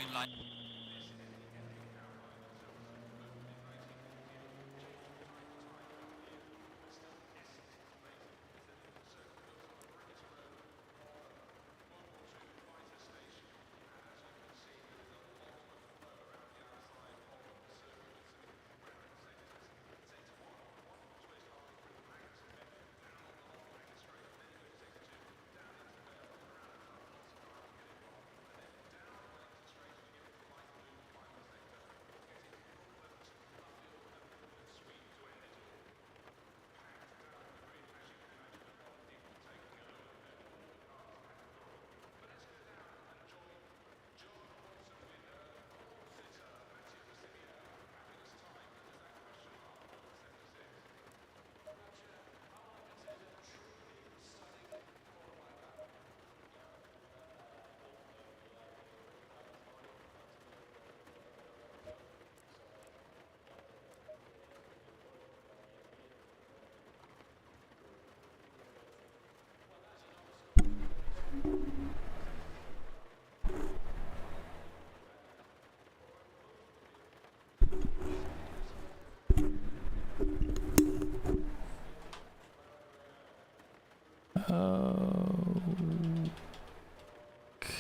green light.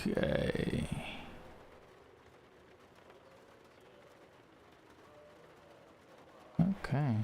Okay. Okay.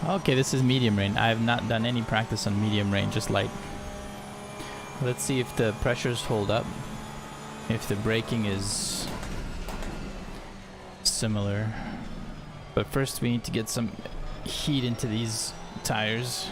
Okay, this is medium rain. I have not done any practice on medium rain, just light. Let's see if the pressures hold up. If the braking is similar. But first we need to get some heat into these tires.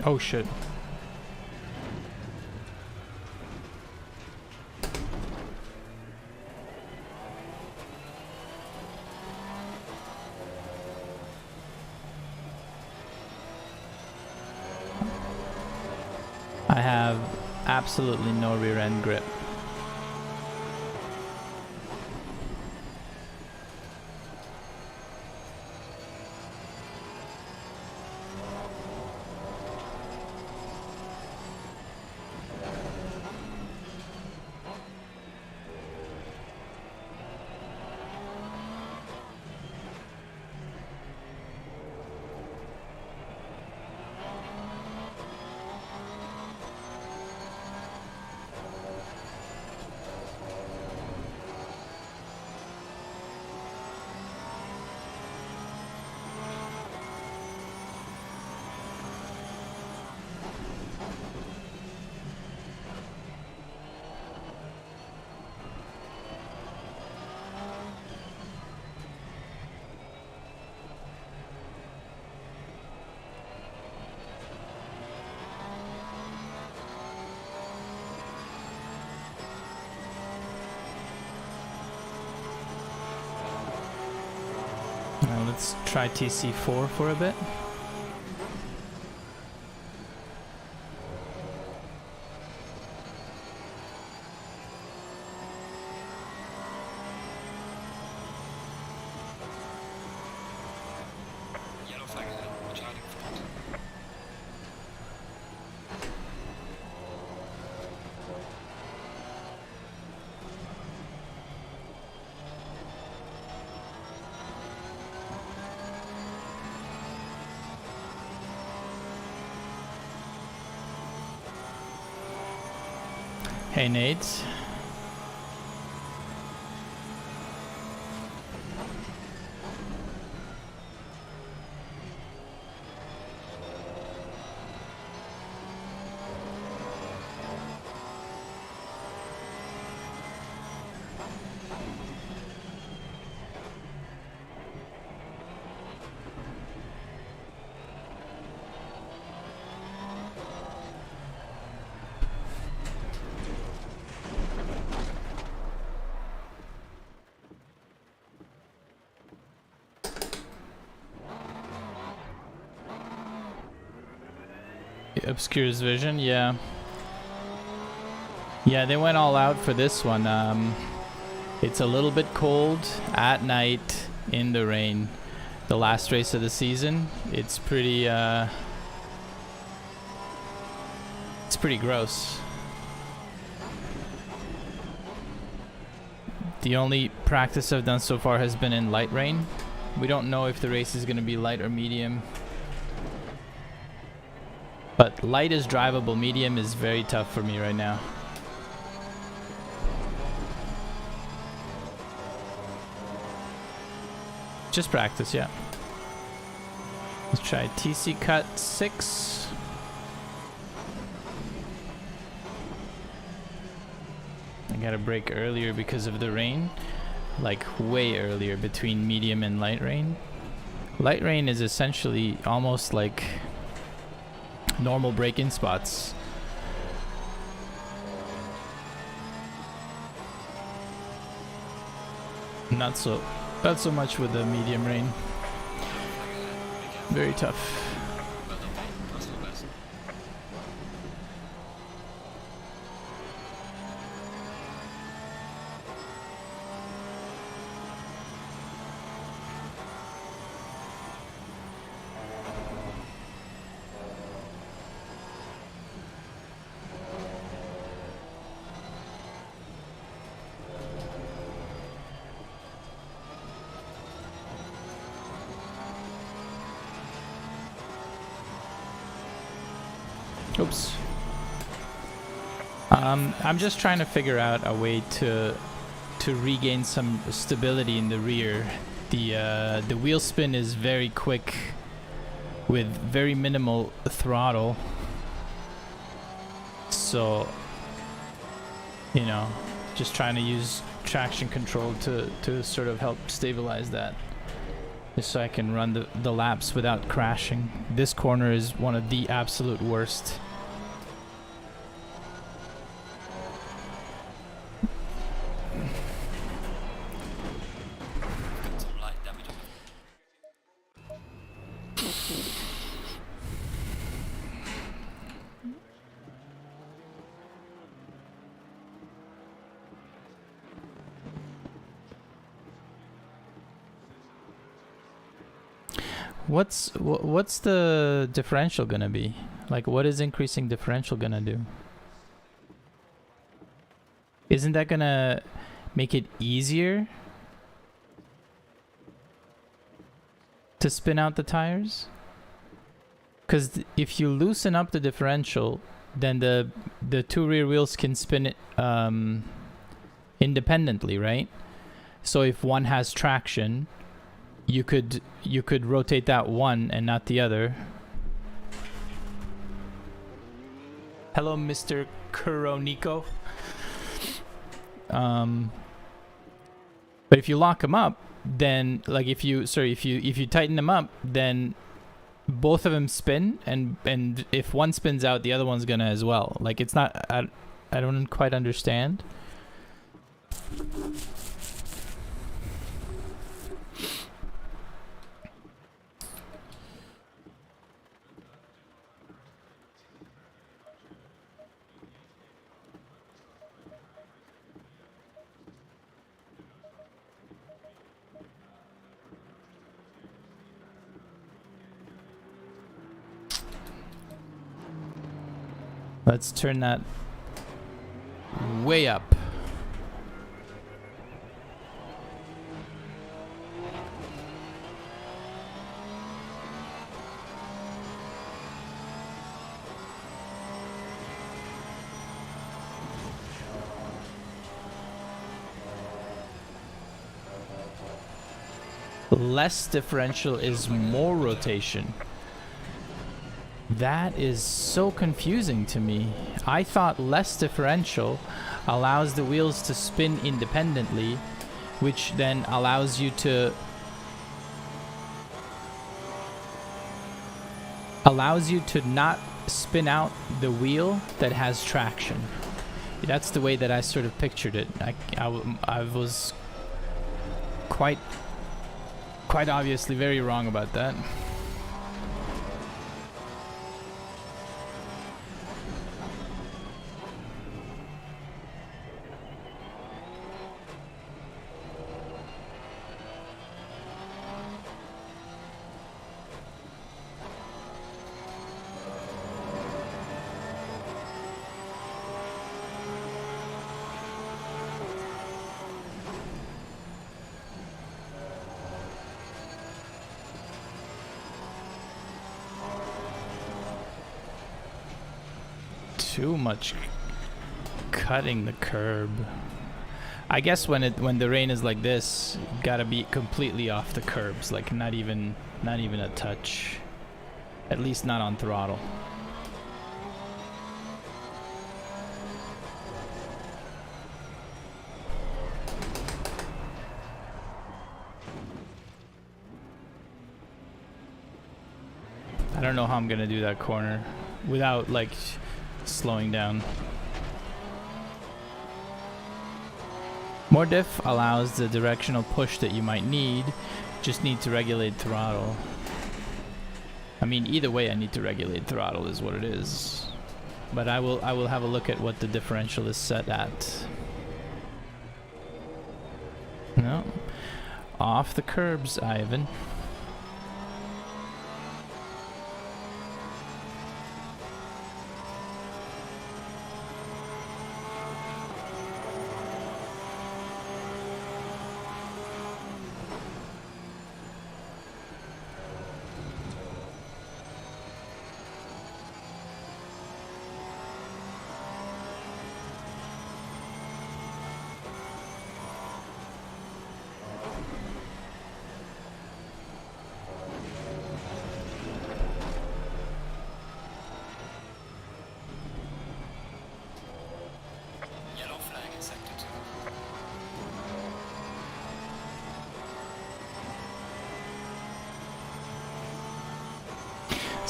Oh shit. I have absolutely no rear end grip. Let's try TC4 for a bit. Hey Nate. Obscures vision, yeah. Yeah, they went all out for this one. It's a little bit cold at night in the rain. The last race of the season. It's pretty gross. The only practice I've done so far has been in light rain. We don't know if the race is going to be light or medium. But light is drivable, medium is very tough for me right now. Just practice, yeah. Let's try TC cut 6. I gotta brake earlier because of the rain. Like way earlier between medium and light rain. Light rain is essentially almost like normal break-in spots. Not so much with the medium rain. Very tough. Oops. I'm just trying to figure out a way to regain some stability in the rear. The wheel spin is very quick with very minimal throttle. So, you know, just trying to use traction control to sort of help stabilize that. just so I can run the laps without crashing. This corner is one of the absolute worst. What's the differential gonna be? Like, what is increasing differential gonna do? Isn't that gonna make it easier to spin out the tires? Because if you loosen up the differential, then the two rear wheels can spin it independently, right? So if one has traction, you could rotate that one and not the other. Hello, Mr. Kuroniko. But if you lock them up, then like if you tighten them up, then both of them spin, and if one spins out, the other one's gonna as well. Like, it's not. I don't quite understand. Let's turn that way up. Less differential is more rotation. That is so confusing to me. I thought less differential allows the wheels to spin independently, which then allows you to not spin out the wheel that has traction. That's the way that I sort of pictured it. I was quite obviously very wrong about that. Too much cutting the curb. I guess when the rain is like this, you gotta be completely off the curbs, like not even a touch. At least not on throttle. I don't know how I'm gonna do that corner without like slowing down. More diff allows the directional push that you might need. Just need to regulate throttle. I mean, either way I need to regulate throttle is what it is. But I will have a look at what the differential is set at. No. Off the curbs, Ivan.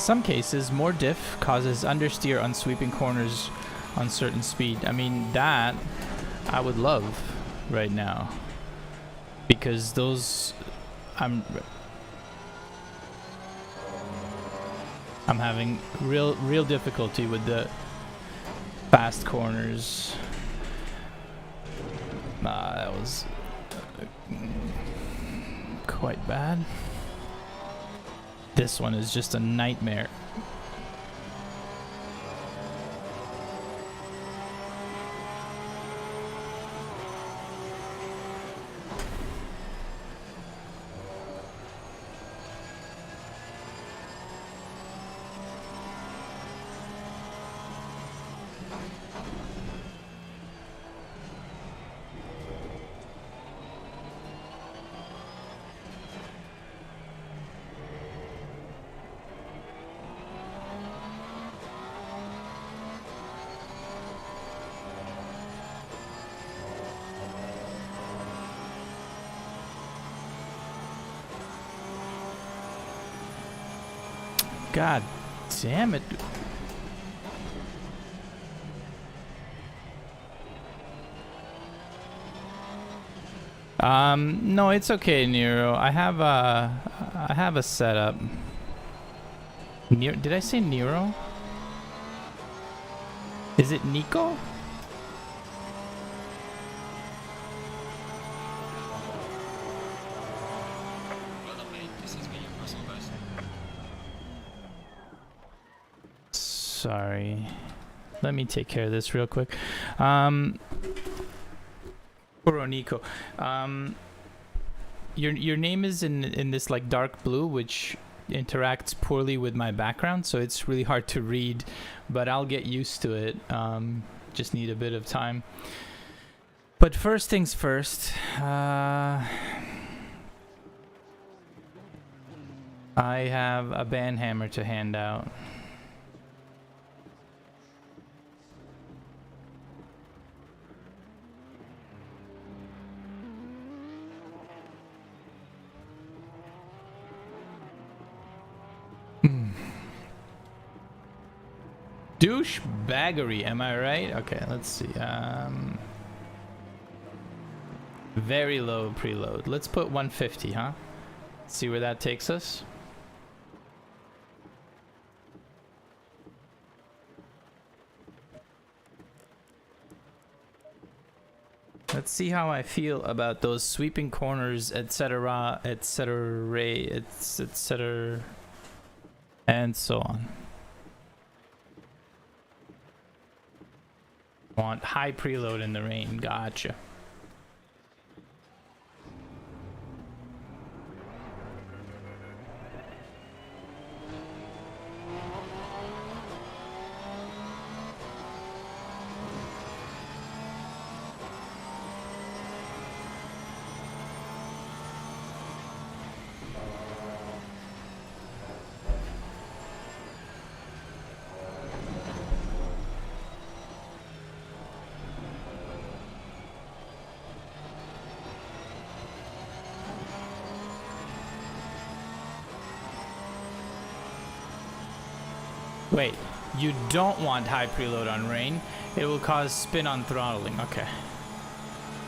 some cases, more diff causes understeer on sweeping corners on certain speed. I mean, that I would love right now, because those I'm having real difficulty with the fast corners. That was quite bad. This one is just a nightmare. God damn it. No, it's okay, Nero. I have a setup. Did I say Nero? Is it Nico? Sorry. Let me take care of this real quick. Nico. Your name is in this like dark blue, which interacts poorly with my background, so it's really hard to read, but I'll get used to it. Just need a bit of time. But first things first, I have a band hammer to hand out. Douchebaggery, am I right? Okay, let's see. Very low preload. Let's put 150, huh? See where that takes us. Let's see how I feel about those sweeping corners, etc., etc., etc., and so on. Want high preload in the rain. Gotcha. Wait, you don't want high preload on rain. It will cause spin on throttling. Okay.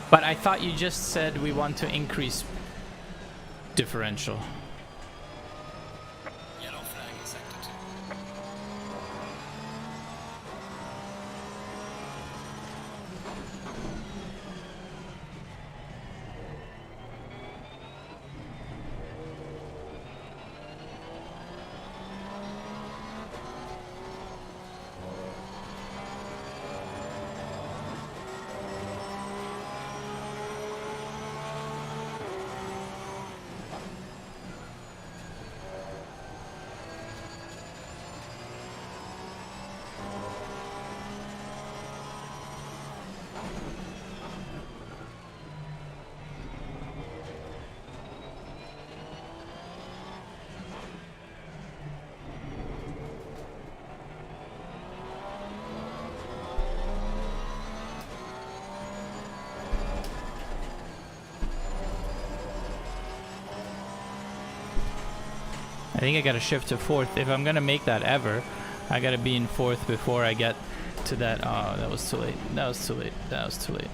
But I thought you just said we want to increase differential. Yellow flag is active. think I gotta shift to 4th. If I'm gonna make that ever, I gotta be in 4th before I get to that. Oh, that was too late. That was too late. That was too late.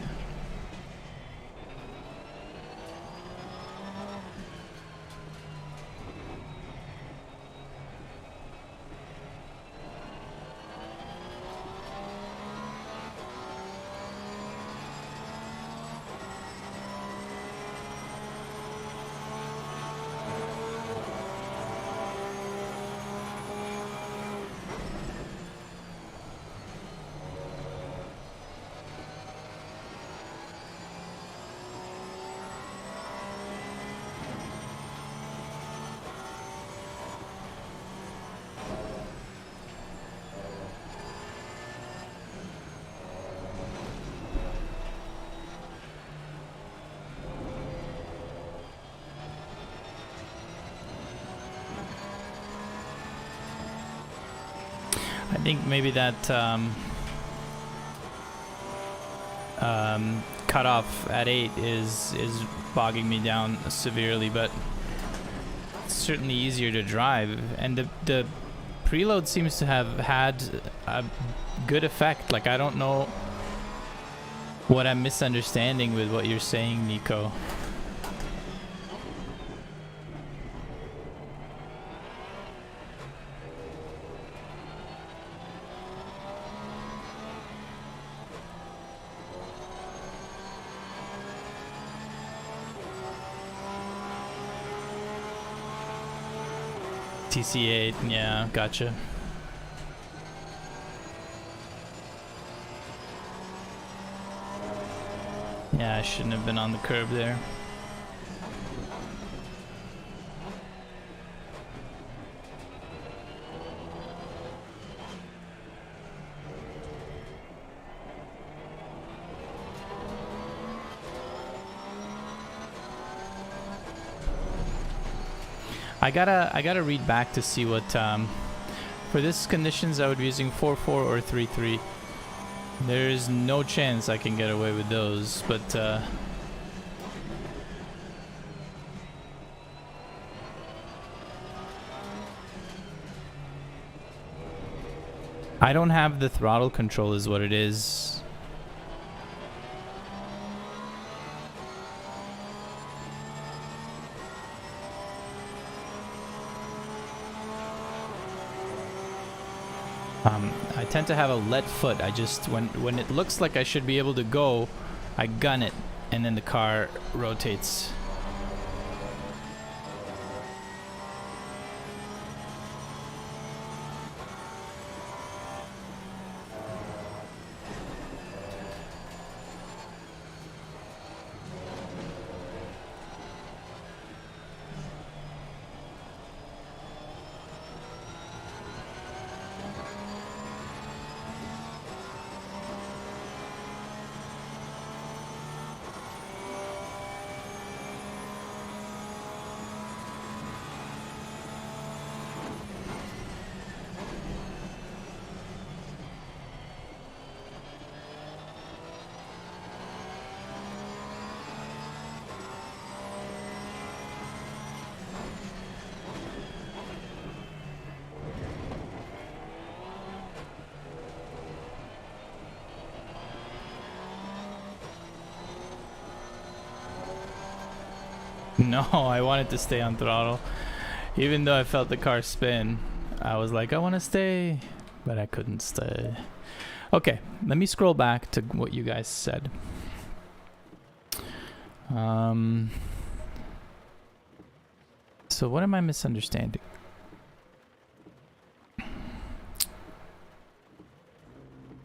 I think maybe that cutoff at 8 is bogging me down severely, but it's certainly easier to drive, and the preload seems to have had a good effect. Like, I don't know what I'm misunderstanding with what you're saying, Nico. TC8, yeah, gotcha. Yeah, I shouldn't have been on the curb there. I gotta read back to see what for this conditions I would be using 4.4 or 3.3. There's no chance I can get away with those, but I don't have the throttle control is what it is. I tend to have a let foot. I just, when it looks like I should be able to go, I gun it, and then the car rotates. No, I wanted to stay on throttle. Even though I felt the car spin, I was like, I want to stay, but I couldn't stay. Okay, let me scroll back to what you guys said. So what am I misunderstanding?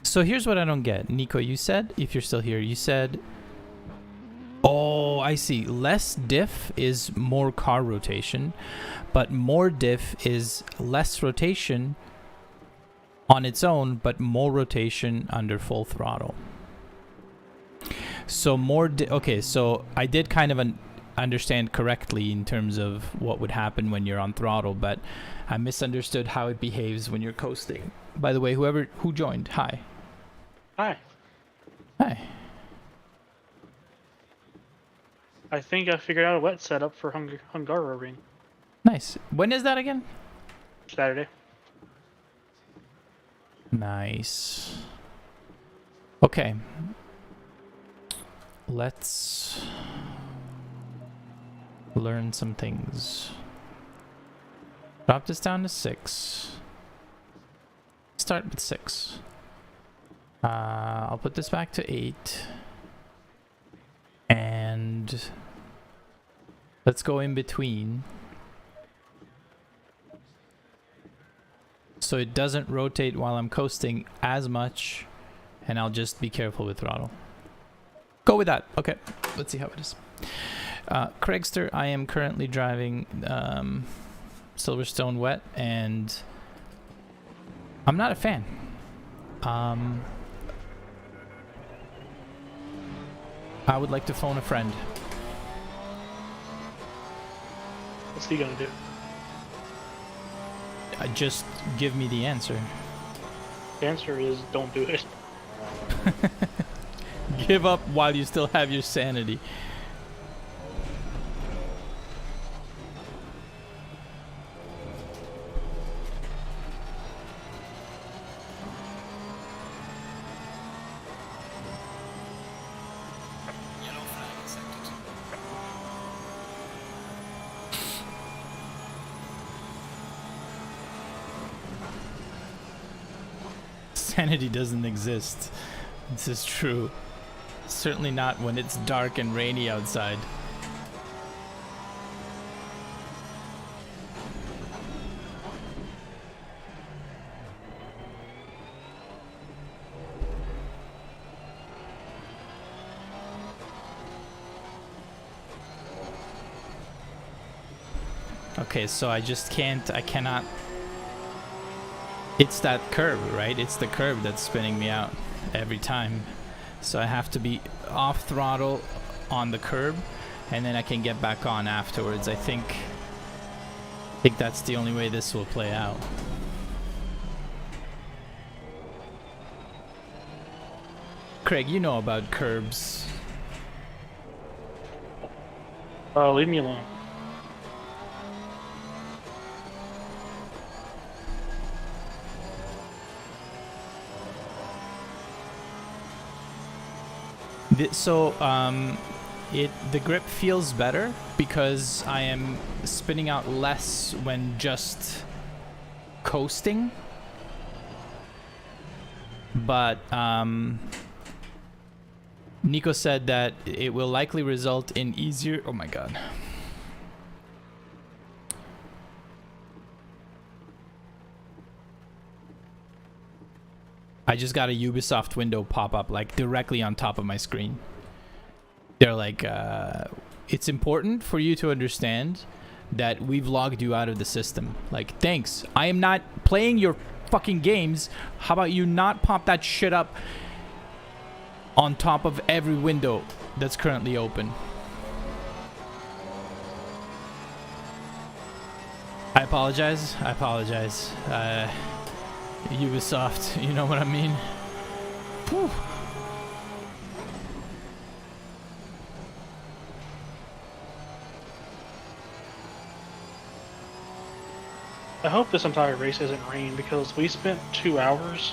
So here's what I don't get. Nico, you said, if you're still here, you said... Oh, I see. Less diff is more car rotation, but more diff is less rotation on its own, but more rotation under full throttle. So more okay, so I did kind of understand correctly in terms of what would happen when you're on throttle, but I misunderstood how it behaves when you're coasting. By the way, who joined, hi. Hi. Hi. I think I figured out a wet setup for Hungaroring. Nice. When is that again? Saturday. Nice. Okay. Let's learn some things. Drop this down to 6. Start with 6. I'll put this back to 8. And let's go in between. So it doesn't rotate while I'm coasting as much, and I'll just be careful with throttle. Go with that. Okay, let's see how it is. Craigster, I am currently driving Silverstone Wet, and I'm not a fan. I would like to phone a friend. What's he gonna do? Just give me the answer. The answer is don't do it. Give up while you still have your sanity. Sanity doesn't exist. This is true. Certainly not when it's dark and rainy outside. Okay, so I cannot. It's that curve, right? It's the curve that's spinning me out every time. So I have to be off throttle on the curb, and then I can get back on afterwards. I think that's the only way this will play out. Craig, you know about curbs. Leave me alone. So the grip feels better because I am spinning out less when just coasting. But Nico said that it will likely result in easier. Oh my god. I just got a Ubisoft window pop up like directly on top of my screen. They're like, it's important for you to understand that we've logged you out of the system. Like, thanks. I am not playing your fucking games. How about you not pop that shit up on top of every window that's currently open? I apologize. Ubisoft, you know what I mean? Whew. I hope this entire race isn't rain because we spent 2 hours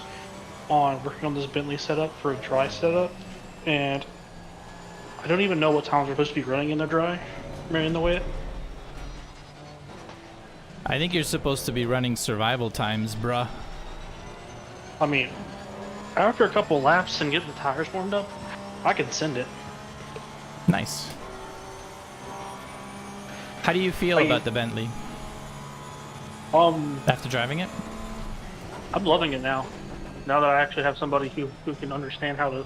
on working on this Bentley setup for a dry setup, and I don't even know what times we're supposed to be running in the dry or in the wet. I think you're supposed to be running survival times, bruh. I mean, after a couple laps and getting the tires warmed up, I can send it. Nice. How do you feel about the Bentley? After driving it? I'm loving it now. Now that I actually have somebody who can understand how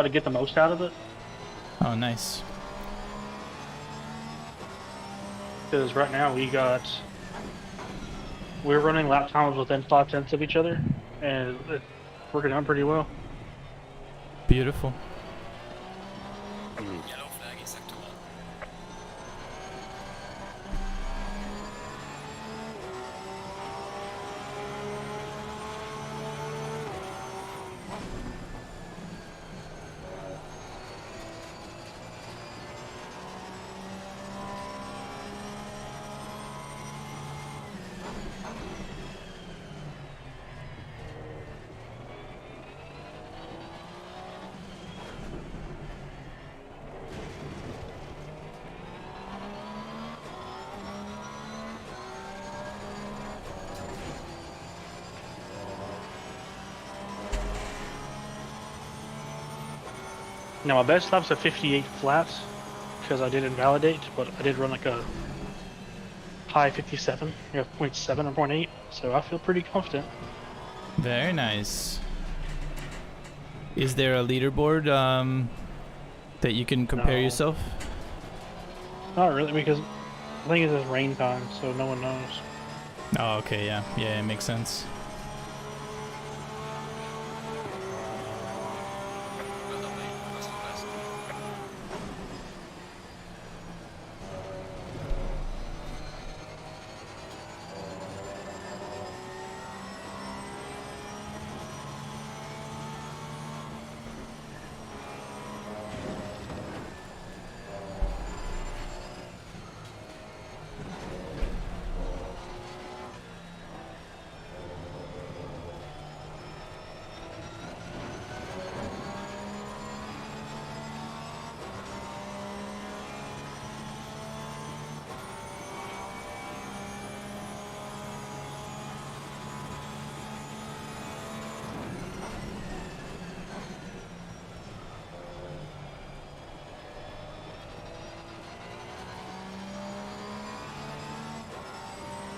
to get the most out of it. Oh, nice. Because right now we're running lap times within 5/10 of each other, and it's working out pretty well. Beautiful. Yellow flag is active. Now my best lap's a 58 flats because I did invalidate, but I did run like a high 57, 0.7 or 0.8, so I feel pretty confident. Very nice. Is there a leaderboard that you can compare No. yourself? Not really, because I think it's just rain time, so no one knows. Oh, okay, yeah. Yeah, it makes sense.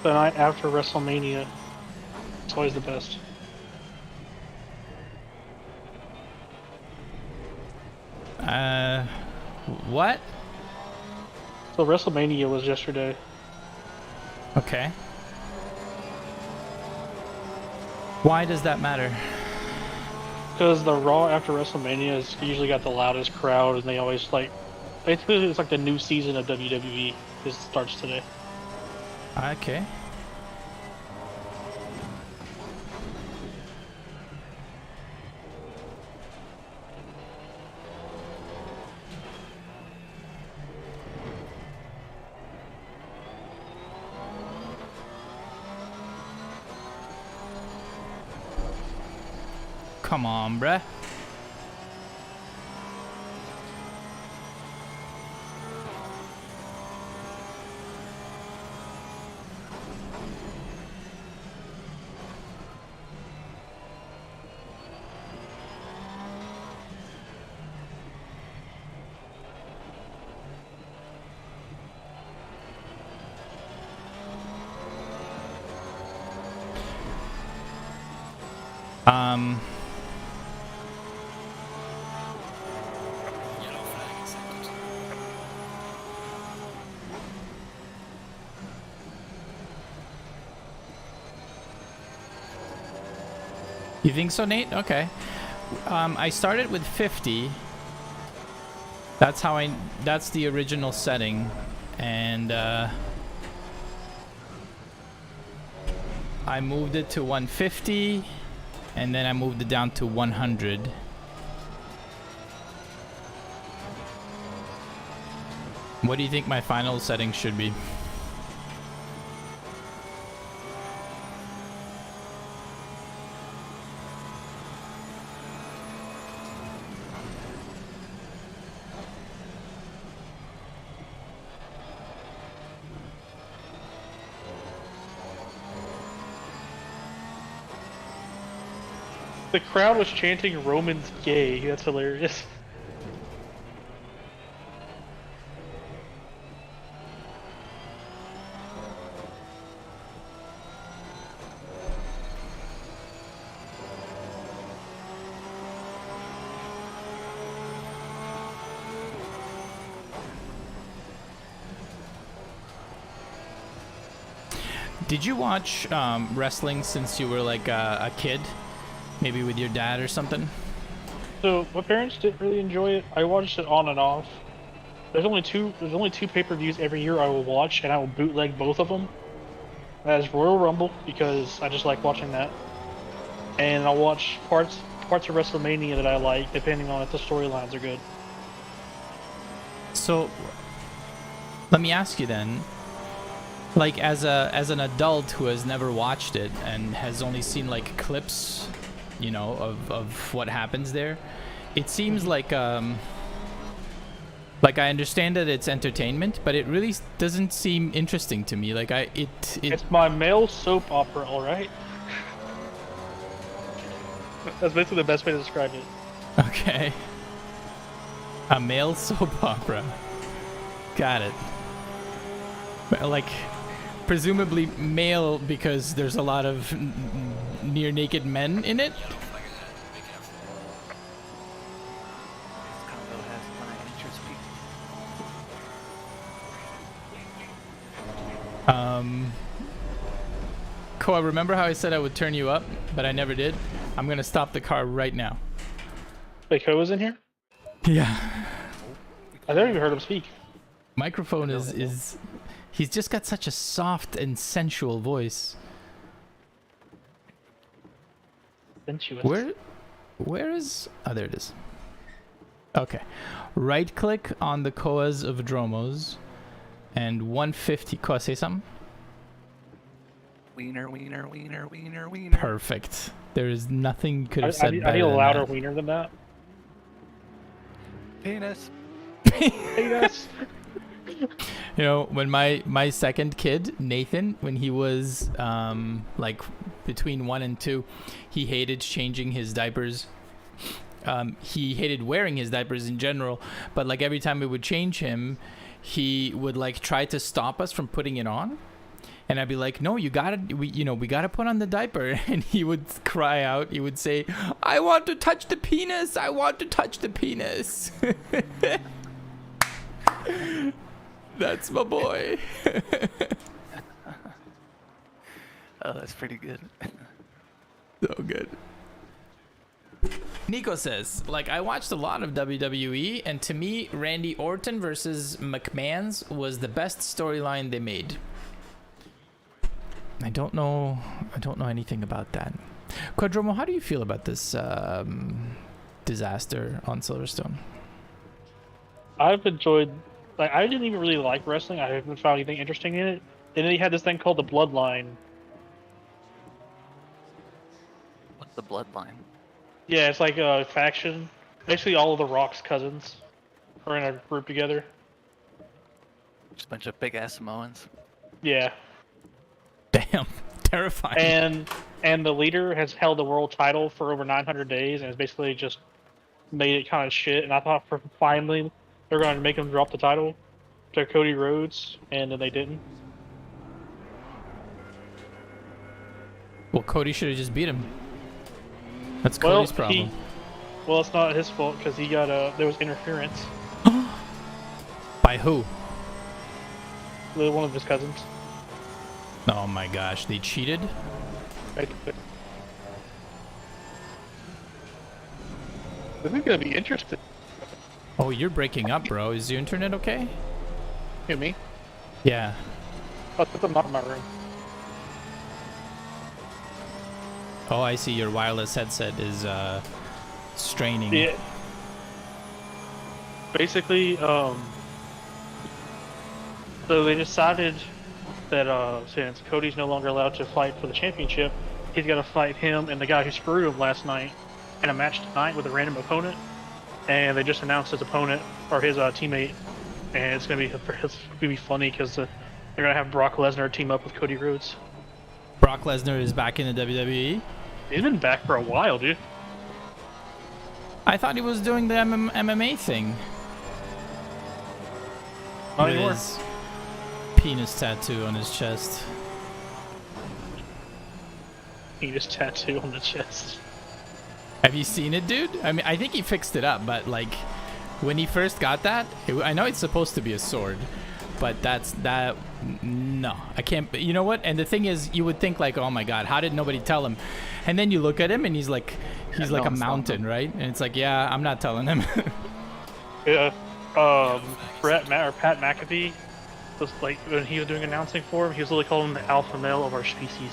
The night after WrestleMania, it's always the best. What? So WrestleMania was yesterday. Okay. Why does that matter? Because the Raw after WrestleMania has usually got the loudest crowd, and they always like. Basically, it's like the new season of WWE. It starts today. Okay. Come on, bruh. You think so, Nate? Okay. I started with 50. That's the original setting. And I moved it to 150, and then I moved it down to 100. What do you think my final setting should be? The crowd was chanting Roman's gay. That's hilarious. Did you watch wrestling since you were like a kid? Maybe with your dad or something? So my parents didn't really enjoy it. I watched it on and off. There's only two pay-per-views every year I will watch, and I will bootleg both of them. That is Royal Rumble, because I just like watching that, and I'll watch parts of WrestleMania that I like, depending on if the storylines are good. So, let me ask you then. Like, as an adult who has never watched it and has only seen like clips, you know, of what happens there, it seems like I understand that it's entertainment, but it really doesn't seem interesting to me. Like It's my male soap opera, all right. That's basically the best way to describe it. Okay. A male soap opera. Got it. Like, presumably male because there's a lot of near naked men in it. Koa, remember how I said I would turn you up, but I never did? I'm gonna stop the car right now. Wait, Koa was in here? Yeah. I never even heard him speak. Microphone is he's just got such a soft and sensual voice. Sensuous. Where is... Oh, there it is. Okay. Right click on the Koas of Dromos and 150. Koa, say something? Wiener, wiener, wiener, wiener, wiener. Perfect. There is nothing you could have said I better need a than louder that. wiener than that. Penis. Penis. You know, when my second kid, Nathan, when he was like between 1 and 2, he hated changing his diapers. He hated wearing his diapers in general, but like every time we would change him, he would like try to stop us from putting it on. And I'd be like, no, we gotta put on the diaper. And he would cry out. He would say, I want to touch the penis. I want to touch the penis. That's my boy. Oh, that's pretty good. So good. Nico says, like, I watched a lot of WWE, and to me, Randy Orton versus McMahon's was the best storyline they made. I don't know anything about that. Quadromo, how do you feel about this disaster on Silverstone? I've enjoyed. Like, I didn't even really like wrestling. I haven't found anything interesting in it. And then he had this thing called the Bloodline. What's the bloodline? Yeah, it's like a faction. Basically, all of the Rock's cousins are in a group together. Just a bunch of big ass Samoans. Yeah. Damn, terrifying. And the leader has held the world title for over 900 days, and has basically just made it kind of shit. And I thought for finally they're going to make him drop the title to Cody Rhodes, and then they didn't. Well, Cody should have just beat him. That's Cody's problem. Well, it's not his fault because he got there was interference. By who? With one of his cousins. Oh my gosh, they cheated? This is gonna be interesting. Oh, you're breaking up, bro. Is your internet okay? Hear me? Yeah. I'll put them out in my room. Oh, I see. Your wireless headset is straining. Yeah. Basically, so they decided that since Cody's no longer allowed to fight for the championship, he's got to fight him and the guy who screwed him last night in a match tonight with a random opponent. And they just announced his opponent or his teammate, and it's gonna be funny because they're gonna have Brock Lesnar team up with Cody Rhodes. Brock Lesnar is back in the WWE? He's been back for a while, dude. I thought he was doing the MMA thing. Not With anymore. his penis tattoo on his chest. He just tattoo on the chest. Have you seen it, dude? I mean, I think he fixed it up, but like, when he first got that, I know it's supposed to be a sword, but no, I can't. You know what? And the thing is, you would think like, oh my god, how did nobody tell him? And then you look at him, and he's like a mountain, right? And it's like, yeah, I'm not telling him. Yeah. Pat McAfee was like, when he was doing announcing for him, he was literally calling him the alpha male of our species.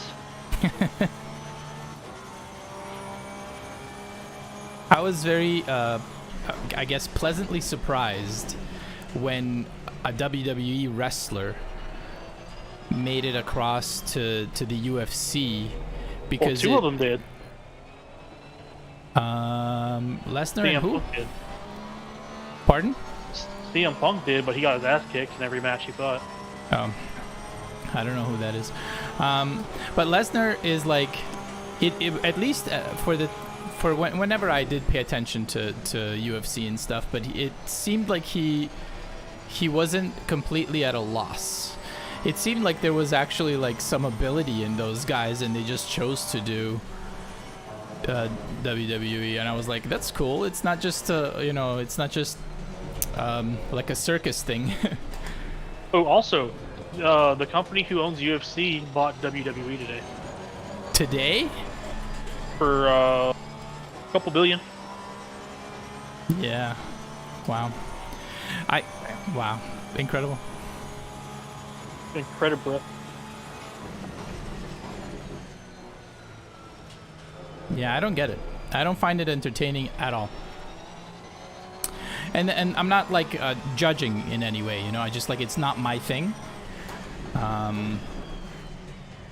I was very, I guess, pleasantly surprised when a WWE wrestler made it across to the UFC, because two of them did. Lesnar and who? Punk did. Pardon? CM Punk did, but he got his ass kicked in every match he fought. I don't know who that is. But Lesnar is like, it at least for whenever I did pay attention to UFC and stuff, but it seemed like he wasn't completely at a loss. It seemed like there was actually like some ability in those guys, and they just chose to do WWE, and I was like, that's cool. It's not just it's not just like a circus thing. Oh, also, the company who owns UFC bought WWE today Today? for a couple billion. Yeah. Wow. Wow. Incredible. Incredible. Yeah, I don't get it. I don't find it entertaining at all. And I'm not like judging in any way, I just like, it's not my thing.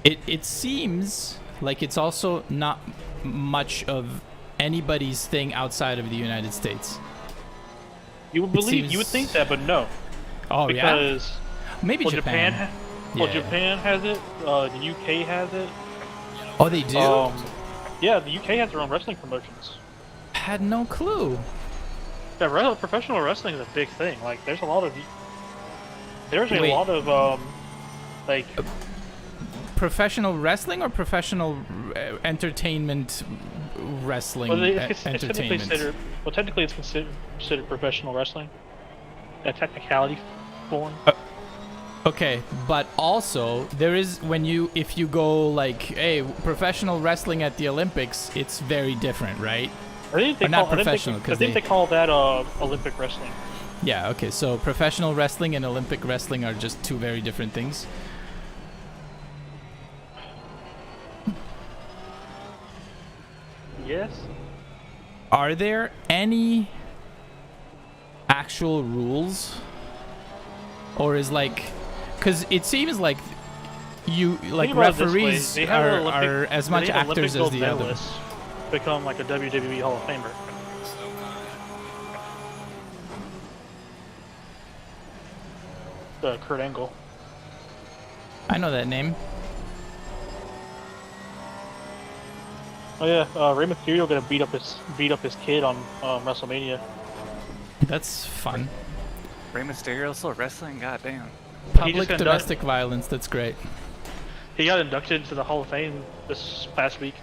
It seems like it's also not much of anybody's thing outside of the United States. You would believe, you would think that, but no. Oh, because, yeah? Maybe Japan. Japan has it. The UK has it. Oh, they do? Yeah, the UK has their own wrestling promotions. Had no clue. Yeah, professional wrestling is a big thing. Like, there's a lot of like professional wrestling or professional entertainment wrestling. Well, entertainment. Technically it's considered professional wrestling. A technicality form. Okay, but also there is if you go like, hey, professional wrestling at the Olympics, it's very different, right? I think they not professional, I think they call that Olympic wrestling. Yeah. Okay. So professional wrestling and Olympic wrestling are just two very different things. Yes. Are there any actual rules, or is like, because it seems like referees are as much actors as the other. Become like a WWE Hall of Famer. Kurt Angle. I know that name. Oh yeah, Rey Mysterio gonna beat up his kid on WrestleMania. That's fun. Rey Mysterio still wrestling? God damn. Public domestic violence. That's great. He got inducted into the Hall of Fame this past week.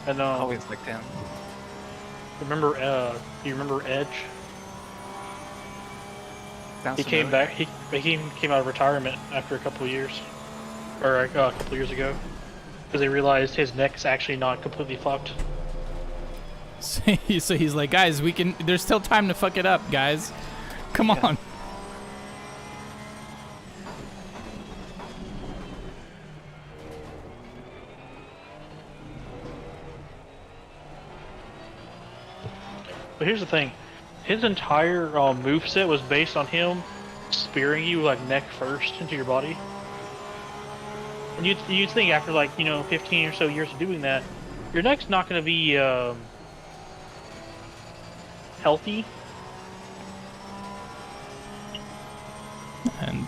And always liked him. Remember, do you remember Edge? Sounds he came back. He came out of retirement after a couple of years, or a couple of years ago, because they realized his neck's actually not completely fucked. So he's like, guys, there's still time to fuck it up, guys. Come on. But here's the thing, his entire moveset was based on him spearing you like neck first into your body. And you'd think after like 15 or so years of doing that, your neck's not going to be healthy. And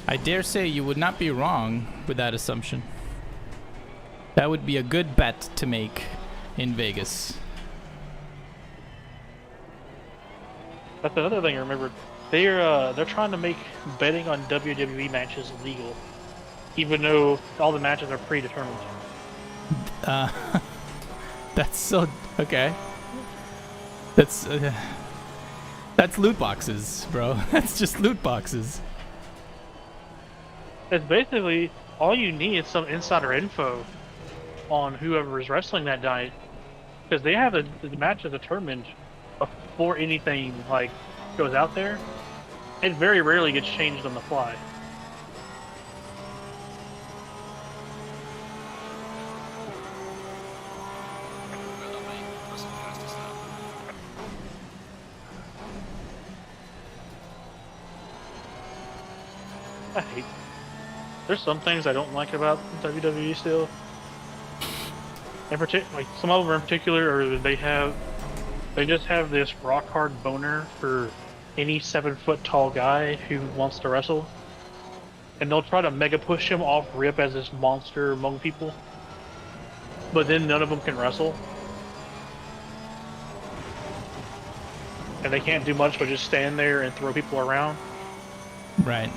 I dare say you would not be wrong with that assumption. That would be a good bet to make in Vegas. That's another thing I remembered. They're trying to make betting on WWE matches legal, even though all the matches are predetermined. That's so okay. That's loot boxes, bro. That's just loot boxes. It's basically all you need is some insider info on whoever is wrestling that night, because they have the matches determined before anything like goes out there. It very rarely gets changed on the fly. There's some things I don't like about WWE still. In particular, like some of them in particular, or they just have this rock hard boner for any 7 foot tall guy who wants to wrestle. and they'll try to mega push him off rip as this monster among people. But then none of them can wrestle. And they can't do much but just stand there and throw people around. Right.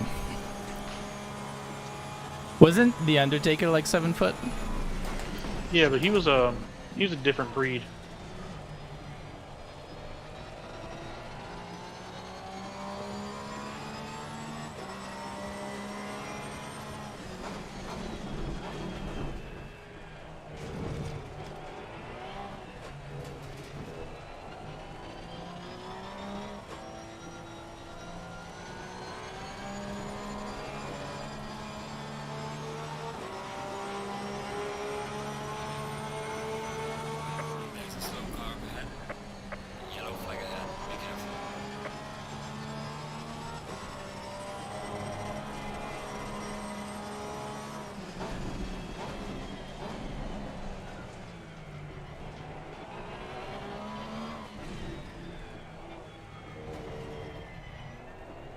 Wasn't The Undertaker like 7 foot? Yeah, but he was a different breed.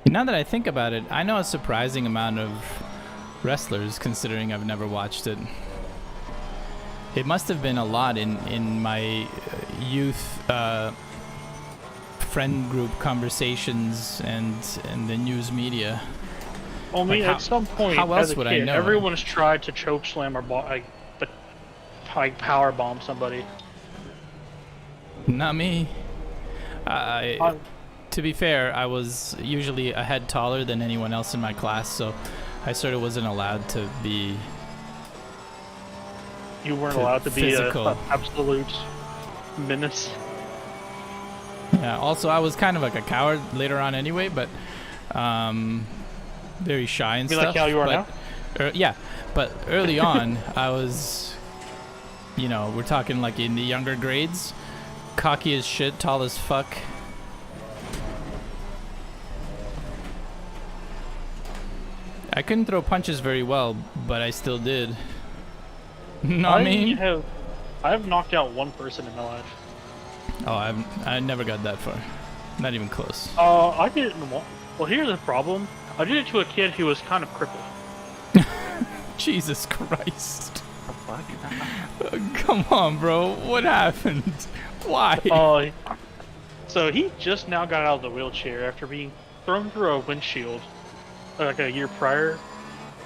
Now that I think about it, I know a surprising amount of wrestlers, considering I've never watched it. It must have been a lot in my youth friend group conversations and the news media. Well, I mean, Like, at some point, how else as a would I kid, know? everyone's tried to choke slam or power bomb somebody. Not me. To be fair, I was usually a head taller than anyone else in my class, so I sort of wasn't allowed to be. You weren't allowed to be physical. an absolute menace. Yeah. Also, I was kind of like a coward later on anyway, but very shy and You stuff. like how you are now? Yeah, but early on, I was, we're talking like in the younger grades, cocky as shit, tall as fuck. I couldn't throw punches very well, but I still did. Know what I mean? I've knocked out one person in my life. Oh, I never got that far. Not even close. I did it in one. Well, here's the problem. I did it to a kid who was kind of crippled. Jesus Christ. What the fuck? Come on, bro. What happened? Why? So he just now got out of the wheelchair after being thrown through a windshield like a year prior,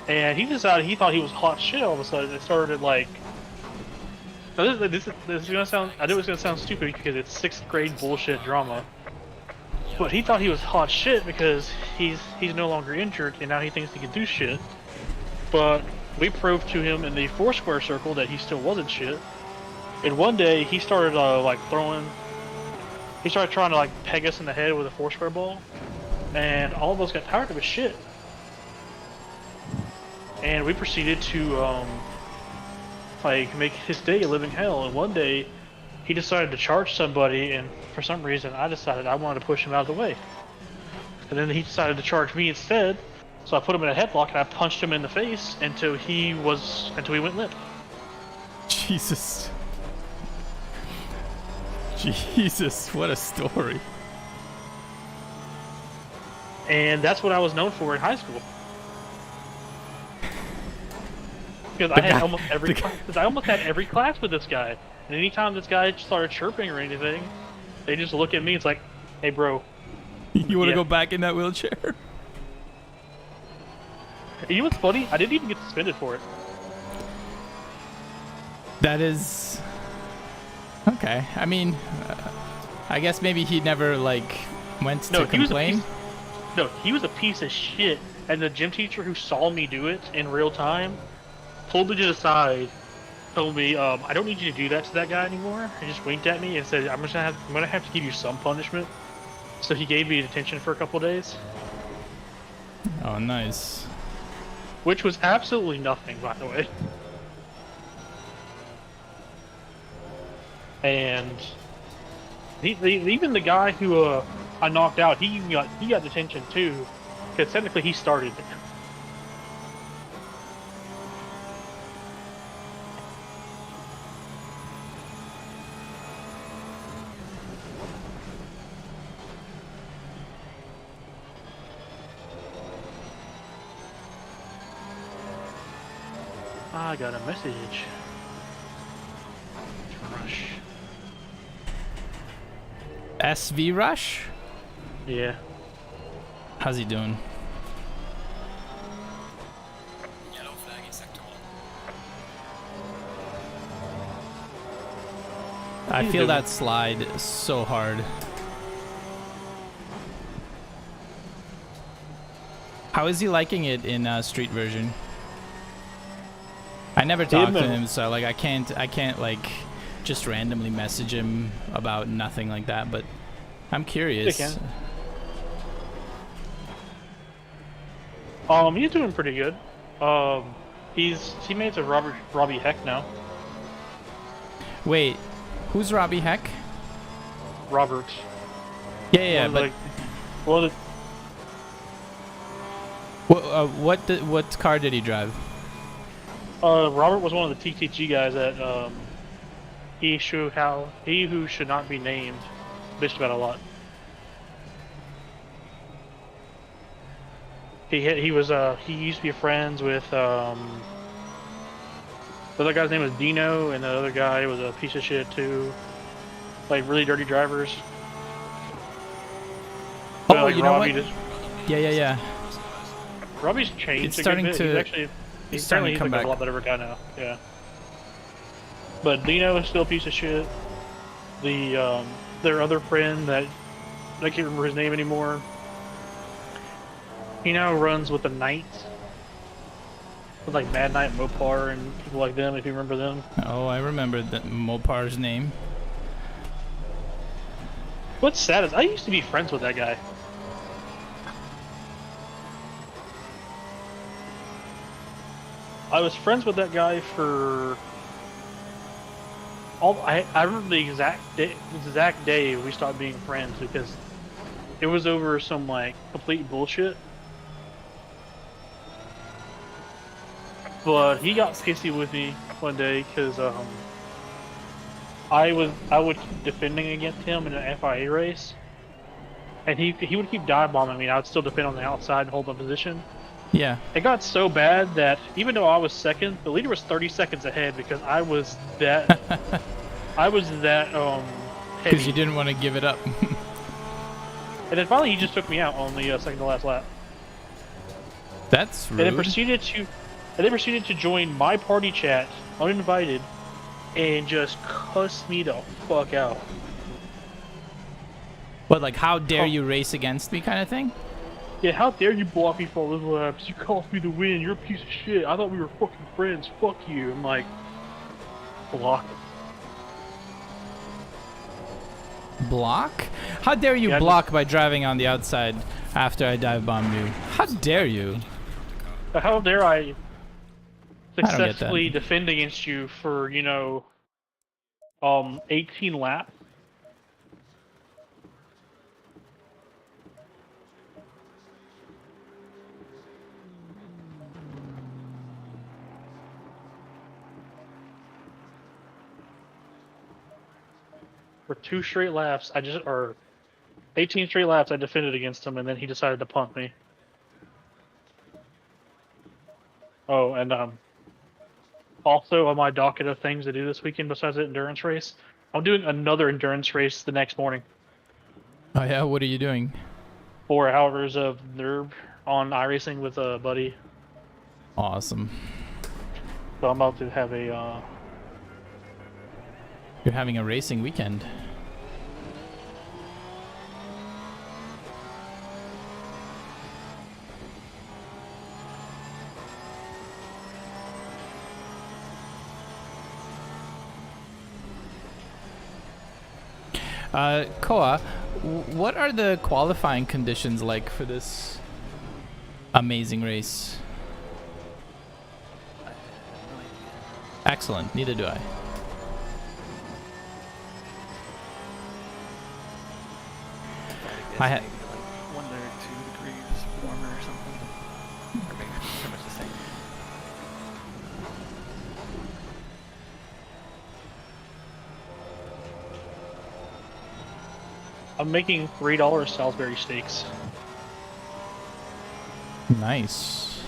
and he decided he thought he was hot shit all of a sudden. It started like. Now this is gonna sound. I knew it was gonna sound stupid because it's 6th grade bullshit drama. But he thought he was hot shit because he's no longer injured and now he thinks he can do shit. But we proved to him in the Foursquare circle that he still wasn't shit. And one day he started he started trying to like peg us in the head with a Foursquare ball, and all of us got tired of his shit. And we proceeded to make his day a living hell. And one day he decided to charge somebody, and for some reason I decided I wanted to push him out of the way. And then he decided to charge me instead, so I put him in a headlock and I punched him in the face until he went limp. Jesus. Jesus, what a story. And that's what I was known for in high school. Because I almost had every class with this guy. And anytime this guy started chirping or anything, they just look at me. It's like, hey, bro. You want to Yeah. go back in that wheelchair? You know what's funny? I didn't even get suspended for it. That is... Okay. I mean, I guess maybe he never, went to complain. He was a piece of shit. And the gym teacher who saw me do it in real time pulled me to the side, told me, I don't need you to do that to that guy anymore. He just winked at me and said, I'm gonna have to give you some punishment. So he gave me detention for a couple days. Oh, nice. Which was absolutely nothing, by the way. And even the guy who I knocked out, he got detention too, because technically he started it. I got a message. Rush. SV Rush? Yeah. How's he doing? Yellow flag in sector 1. I He's feel doing- that slide so hard. How is he liking it in street version? I never talked to him, so like I can't like just randomly message him about nothing like that. But I'm curious. You he's doing pretty good. He's teammates of Robbie Heck now. Wait, who's Robbie Heck? Robert. Yeah, One of but the- one of what car did he drive? Robert was one of the TTG guys that he who should not be named bitched about a lot. He used to be friends with the other guy's name was Dino, and the other guy was a piece of shit too, like really dirty drivers. But, Oh, like, you know Robbie what? just- Yeah. Robbie's changed. It's a good starting bit. to- He's actually it's starting to come like back. a lot better of a guy now. Yeah. But Dino is still a piece of shit. The their other friend that I can't remember his name anymore. He now runs with the Knights. With like Mad Knight, Mopar, and people like them, if you remember them. Oh, I remember Mopar's name. What's sad is I used to be friends with that guy. I was friends with that guy for I remember the exact day we stopped being friends because it was over some like complete bullshit. But he got pissy with me one day because I would keep defending against him in an FIA race, and he would keep dive bombing me. And I would still defend on the outside and hold my position. Yeah. It got so bad that even though I was second, the leader was 30 seconds ahead because I was that Because heavy. you didn't want to give it up. And then finally he just took me out on the second to last lap. That's rude. And then proceeded to join my party chat uninvited and just cuss me the fuck out. But like, how dare you race against me, kind of thing? Yeah, how dare you block me for 11 laps? You cost me the win. You're a piece of shit. I thought we were fucking friends. Fuck you. I'm like, block. Block? How dare you Yeah, block by driving on the outside after I dive bombed you? How dare you? How dare I get that. successfully defend against you for, 18 laps? For 2 straight laps, 18 straight laps, I defended against him, and then he decided to punt me. Oh, and also on my docket of things to do this weekend besides the endurance race, I'm doing another endurance race the next morning. Oh yeah, what are you doing? 4 hours of nerve on iRacing with a buddy. Awesome. So I'm about to have a You're having a racing weekend. Koa, what are the qualifying conditions like for this amazing race? I have no idea. Excellent, neither do I. I I guess maybe like 1 or 2 degrees warmer or something. Or maybe pretty much the same. I'm making $3 Salisbury steaks. Nice.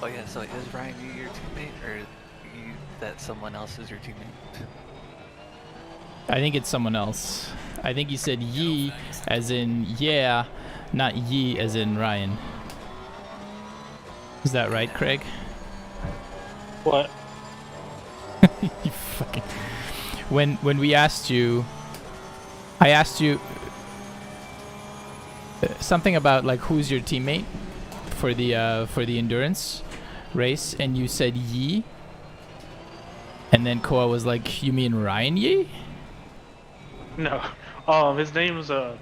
Oh yeah, so is Ryan you your teammate, or you that someone else is your teammate? I think it's someone else. I think you said ye as in yeah, not ye as in Ryan. Is that right, Craig? What? You fucking. When we asked you, I asked you something about like who's your teammate for the endurance race, and you said ye, and then Koa was like, "You mean Ryan Ye?" No. His name's I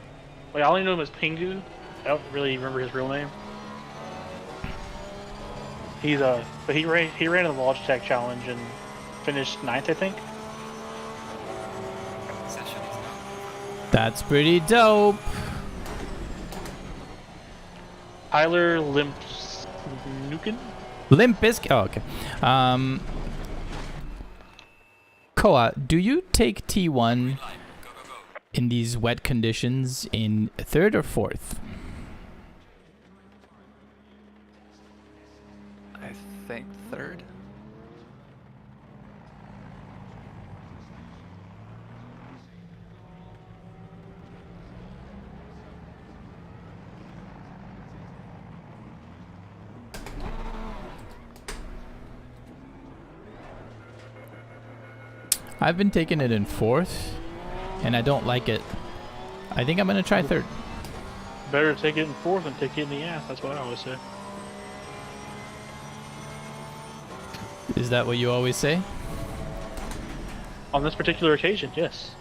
only know him as Pingu. I don't really remember his real name. He's but he ran in the Logitech challenge and finished 9th, I think. Session is now. That's pretty dope. Tyler Limpsnuken. Limp Bizkit. Oh, okay. Koa, do you take T1 Line. Go, go, go. in these wet conditions in 3rd or 4th? I think 3rd. I've been taking it in 4th, and I don't like it. I think I'm gonna try 3rd. Better take it in 4th than take it in the ass. That's what I always say. Is that what you always say? On this particular occasion, yes.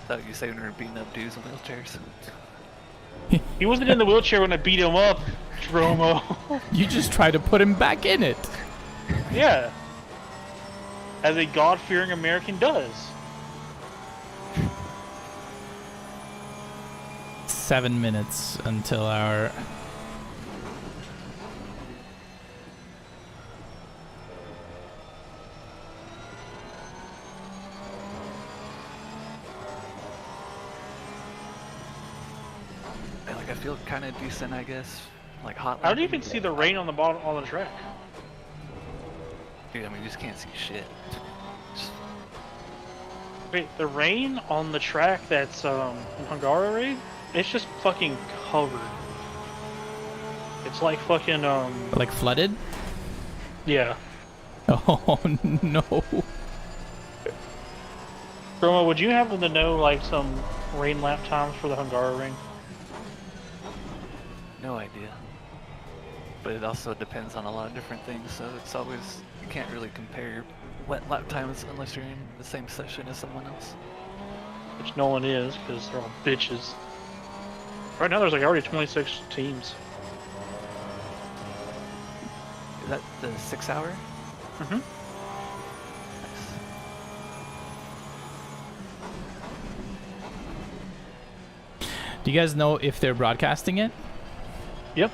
Thought you said we were beating up dudes in wheelchairs. He wasn't in the wheelchair when I beat him up, Dromo. You just try to put him back in it. Yeah. As a God-fearing American does. 7 minutes until our... Like, I feel kind of decent, I guess. Like hot. I don't even see the rain on the bottom on the track. Dude, I mean, you just can't see shit. Just, Wait, the rain on the track that's in Hungaroring? It's just fucking covered. It's like fucking Like flooded? yeah. Oh no. Dromo, would you happen to know like some rain lap times for the Hungaroring? no idea. But it also depends on a lot of different things, so it's always, you can't really compare wet lap times unless you're in the same session as someone else. Which no one is, because they're all bitches. Right now there's like already 26 teams. Is that the 6 hour? Mm-hmm. Nice. Do you guys know if they're broadcasting it? Yep.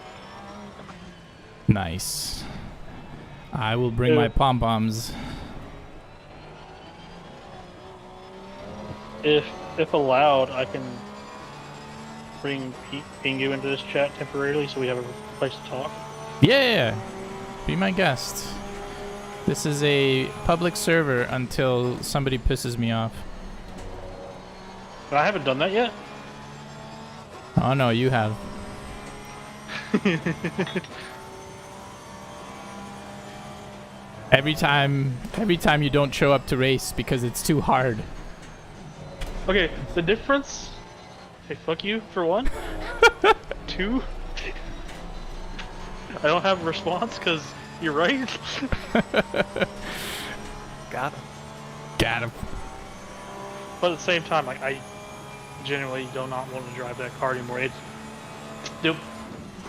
Nice. I will bring my pom-poms. If allowed, I can bring Pingu into this chat temporarily so we have a place to talk. Yeah! Be my guest. This is a public server until somebody pisses me off. But I haven't done that yet. Oh no, you have. Every time you don't show up to race because it's too hard. Okay, the difference. Hey, fuck you for one. 2. I don't have a response because you're right. Got him. Got him. But at the same time, like I genuinely do not want to drive that car anymore.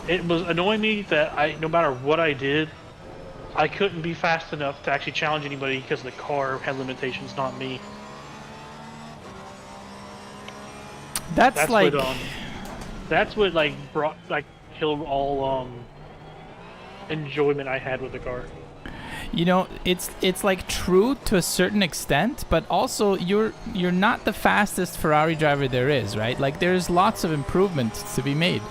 It was annoying me that no matter what I did, I couldn't be fast enough to actually challenge anybody because the car had limitations, not me. That's like that's what like brought like killed all enjoyment I had with the car. you know, it's like true to a certain extent, but also you're not the fastest Ferrari driver there is, right? Like there's lots of improvements to be made.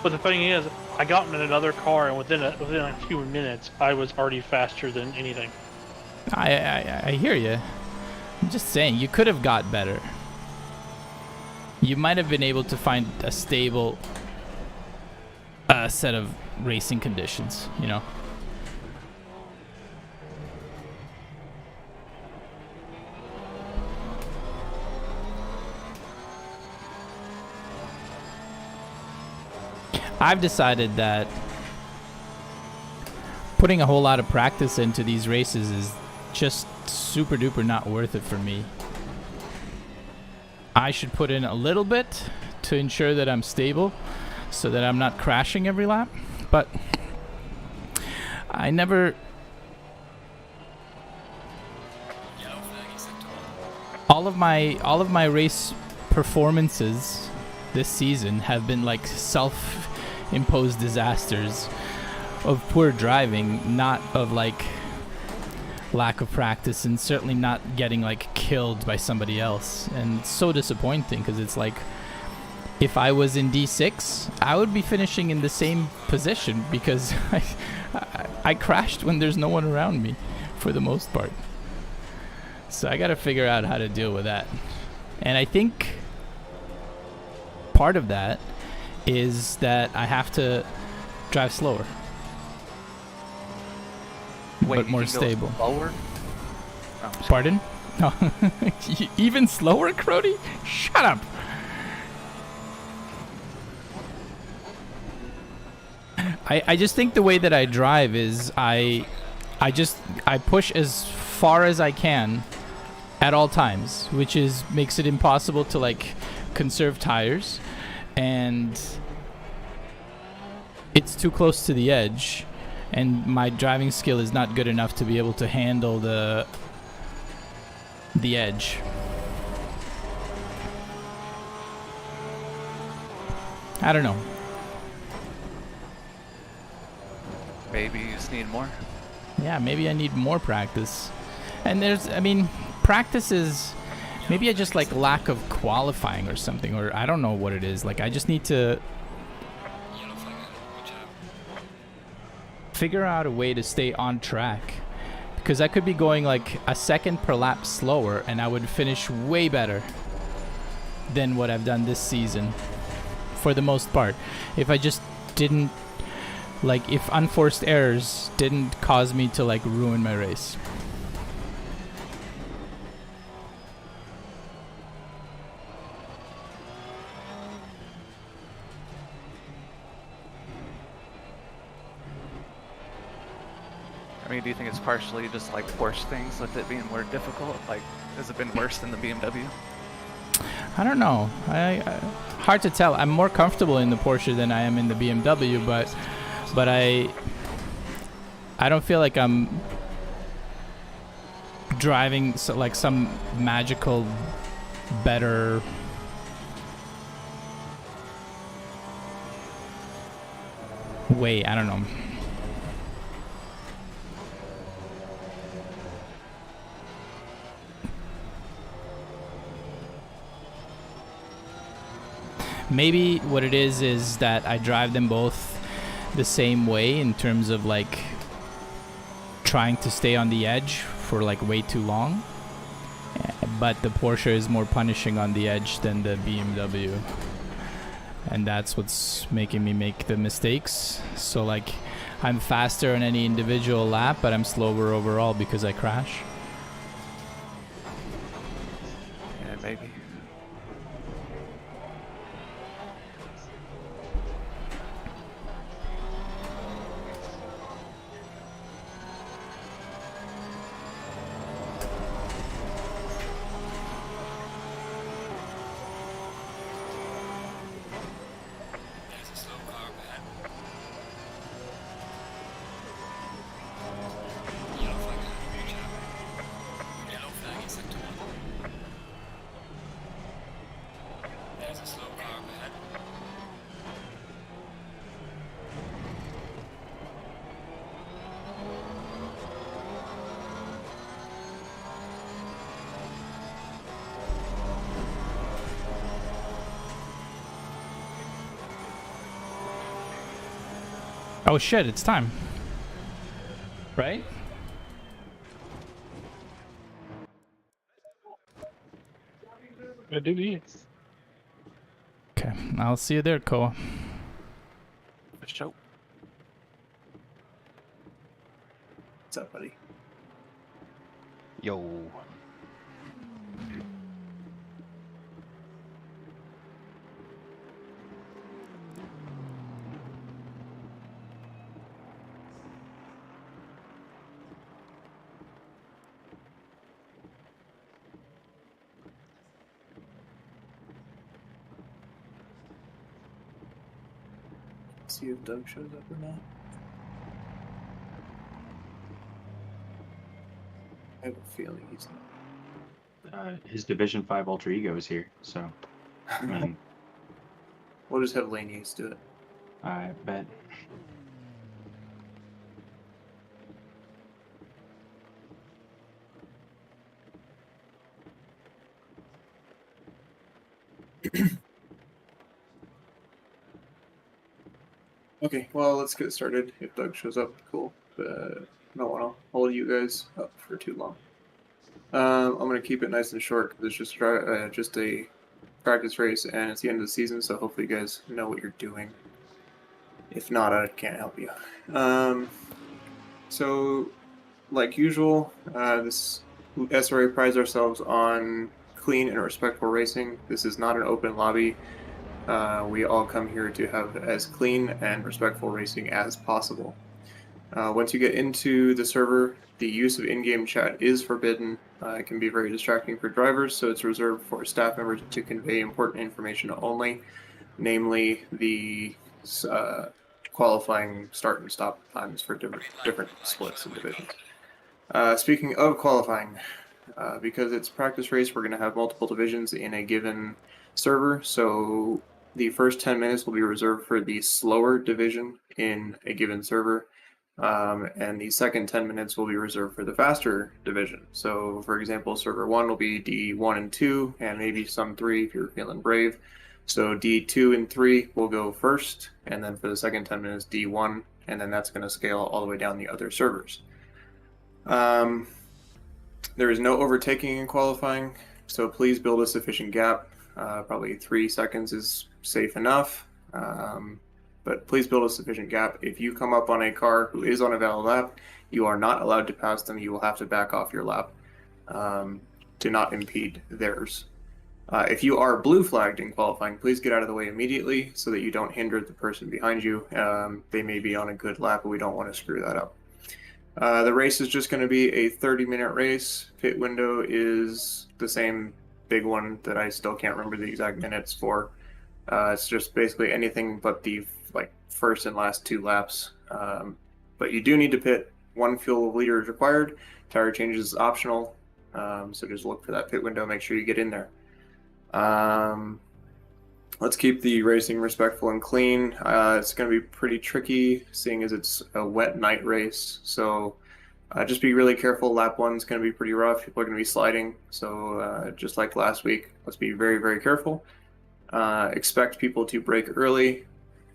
But the thing is, I got in another car, and within a few minutes, I was already faster than anything. I hear you. I'm just saying, you could have got better. You might have been able to find a stable set of racing conditions, you know? I've decided that putting a whole lot of practice into these races is just super duper not worth it for me. I should put in a little bit to ensure that I'm stable so that I'm not crashing every lap, but I never... Yellow flag acceptable. all of my race performances this season have been like self-imposed disasters of poor driving, not of like lack of practice, and certainly not getting like killed by somebody else. And it's so disappointing because it's like, if I was in D6, I would be finishing in the same position because I crashed when there's no one around me for the most part. So I got to figure out how to deal with that. And I think part of that is that I have to drive slower. Wait, but you more can go stable. Slower? Oh, sorry. Pardon? No. Even slower, Crody? Shut up. I just think the way that I drive is I push as far as I can at all times, which is makes it impossible to like conserve tires, and it's too close to the edge, and my driving skill is not good enough to be able to handle the edge. I don't know. Maybe you just need more. Yeah, maybe I need more practice. And I mean, practice is, maybe I just like lack of qualifying or something, or I don't know what it is. Like, I just need to Yellow flag ahead. Watch out. figure out a way to stay on track. Because I could be going like a second per lap slower and I would finish way better than what I've done this season, for the most part. If I just didn't, like, if unforced errors didn't cause me to like ruin my race. I mean, do you think it's partially just like Porsche things with it being more difficult? Like, has it been worse than the BMW? I don't know. Hard to tell. I'm more comfortable in the Porsche than I am in the BMW, but I don't feel like I'm driving like some magical better way. I don't know. Maybe what it is that I drive them both the same way in terms of like trying to stay on the edge for like way too long, but the Porsche is more punishing on the edge than the BMW, and that's what's making me make the mistakes. So like, I'm faster on any individual lap, but I'm slower overall because I crash. Yeah, maybe. There's a slow car up ahead. Yellow flag ahead. Watch out. Yellow flag acceptable. Oh shit, it's time. Right? Good duty. Okay, I'll see you there, Koa. For sure. What's up, buddy? Yo. See if Doug shows up or not. I have a feeling he's His Division 5 Ultra Ego is here, so I not. mean, We'll just have Laney's do it. I bet. Okay, well, let's get started. If Doug shows up, cool. But I don't want to hold you guys up for too long. I'm going to keep it nice and short because it's just a practice race and it's the end of the season, so hopefully you guys know what you're doing. If not, I can't help you. So, like usual, this SRA prides ourselves on clean and respectful racing. This is not an open lobby. We all come here to have as clean and respectful racing as possible. Once you get into the server, the use of in-game chat is forbidden. It can be very distracting for drivers, so it's reserved for staff members to convey important information only, namely the qualifying start and stop times for different splits and divisions. Speaking of qualifying, because it's practice race, we're going to have multiple divisions in a given server, so the first 10 minutes will be reserved for the slower division in a given server, and the second 10 minutes will be reserved for the faster division. So, for example, server 1 will be D1 and 2, and maybe some 3 if you're feeling brave. So D2 and 3 will go first, and then for the second 10 minutes, D1, and then that's going to scale all the way down the other servers. There is no overtaking in qualifying, so please build a sufficient gap. Probably 3 seconds is safe enough, but please build a sufficient gap. If you come up on a car who is on a valid lap, you are not allowed to pass them. You will have to back off your lap to not impede theirs. If you are blue flagged in qualifying, please get out of the way immediately so that you don't hinder the person behind you. They may be on a good lap, but we don't want to screw that up. The race is just going to be a 30-minute race. Pit window is the same big one that I still can't remember the exact minutes for. It's just basically anything but the first and last 2 laps. But you do need to pit. 1 fuel liter is required. Tire changes is optional. So just look for that pit window. Make sure you get in there. Let's keep the racing respectful and clean. It's going to be pretty tricky, seeing as it's a wet night race. So just be really careful. Lap 1's going to be pretty rough. People are going to be sliding. So just like last week, let's be very, very careful. Expect people to brake early,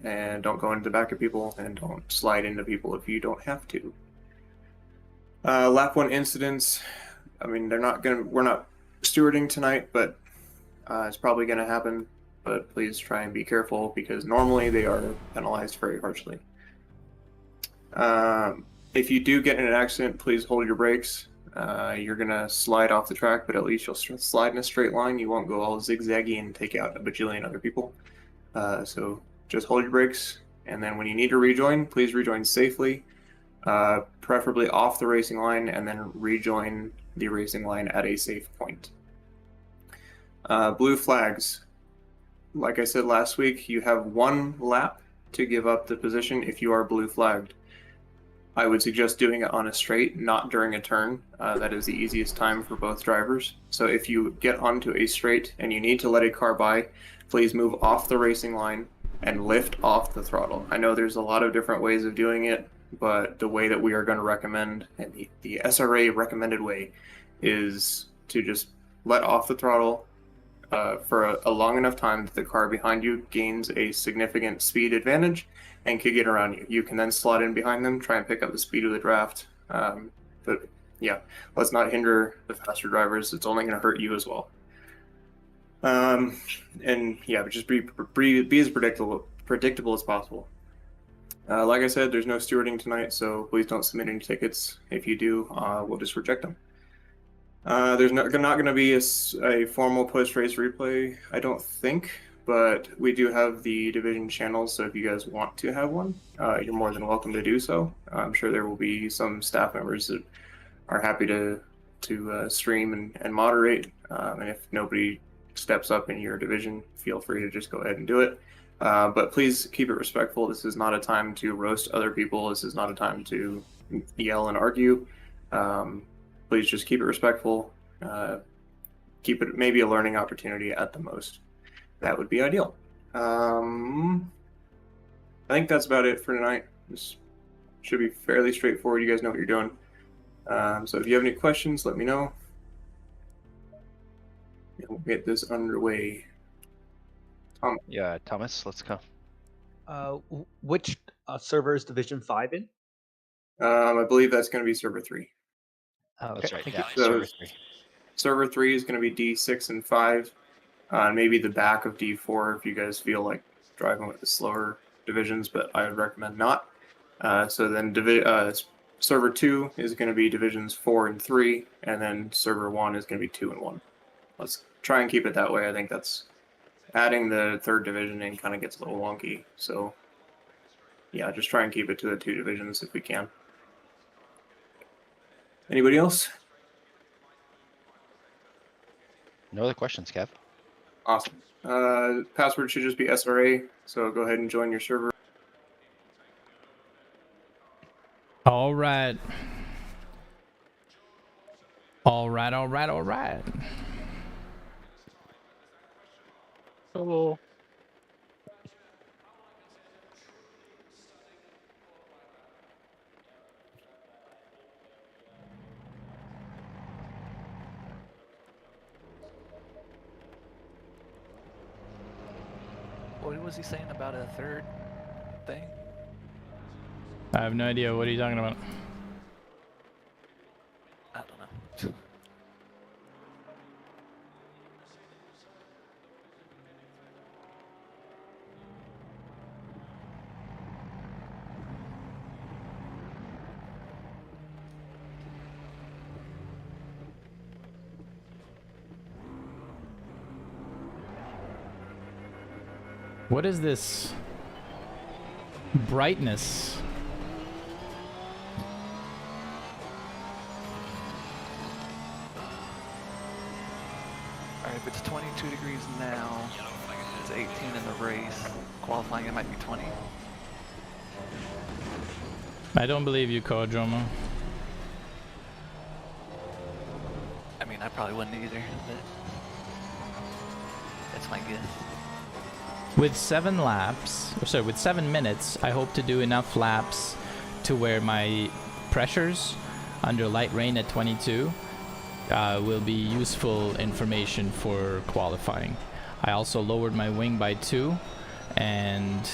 and don't go into the back of people, and don't slide into people if you don't have to. Lap 1 incidents. I mean, we're not stewarding tonight, but it's probably going to happen. But please try and be careful because normally they are penalized very harshly. If you do get in an accident, please hold your brakes. You're going to slide off the track, but at least you'll slide in a straight line. You won't go all zigzaggy and take out a bajillion other people. So just hold your brakes, and then when you need to rejoin, please rejoin safely, preferably off the racing line, and then rejoin the racing line at a safe point. Blue flags. Like I said last week, you have 1 lap to give up the position if you are blue flagged. I would suggest doing it on a straight, not during a turn. That is the easiest time for both drivers. So if you get onto a straight and you need to let a car by, please move off the racing line and lift off the throttle. I know there's a lot of different ways of doing it, but the way that we are going to recommend, and the SRA recommended way, is to just let off the throttle, for a long enough time that the car behind you gains a significant speed advantage and can get around you. You can then slot in behind them, try and pick up the speed of the draft. But yeah, let's not hinder the faster drivers. It's only going to hurt you as well. And yeah, but just be as predictable as possible. Like I said, there's no stewarding tonight, so please don't submit any tickets. If you do, we'll just reject them. There's not going to be a formal post-race replay, I don't think, but we do have the division channels, so if you guys want to have one, you're more than welcome to do so. I'm sure there will be some staff members that are happy to stream and moderate, and if nobody steps up in your division, feel free to just go ahead and do it. But please keep it respectful. This is not a time to roast other people. This is not a time to yell and argue. Please just keep it respectful. Keep it maybe a learning opportunity at the most. That would be ideal. I think that's about it for tonight. This should be fairly straightforward. You guys know what you're doing. So if you have any questions, let me know. And we'll get this underway. Yeah, Thomas, let's go. Which server is Division 5 in? I believe that's going to be server 3. Oh, That's okay. right. Thank Yeah, So- server 3. Server 3 is going to be D6 and 5. Maybe the back of D4 if you guys feel like driving with the slower divisions, but I would recommend not. So then server 2 is going to be divisions 4 and 3, and then server 1 is going to be 2 and 1. Let's try and keep it that way. I think that's adding the third division in kind of gets a little wonky. So yeah, just try and keep it to the 2 divisions if we can. Anybody else? No other questions, Kev? Awesome. Password should just be SRA, so go ahead and join your server. All right. All right, all right, all right. Hello. What was he saying about a third thing? I have no idea. What are you talking about? I don't know. What is this brightness? Alright, if it's 22 degrees now, it's 18 in the race. Qualifying, it might be 20. I don't believe you, Kodromo. I mean, I probably wouldn't either, but that's my guess. With 7 laps, or sorry, with 7 minutes, I hope to do enough laps to where my pressures under light rain at 22 will be useful information for qualifying. I also lowered my wing by 2 and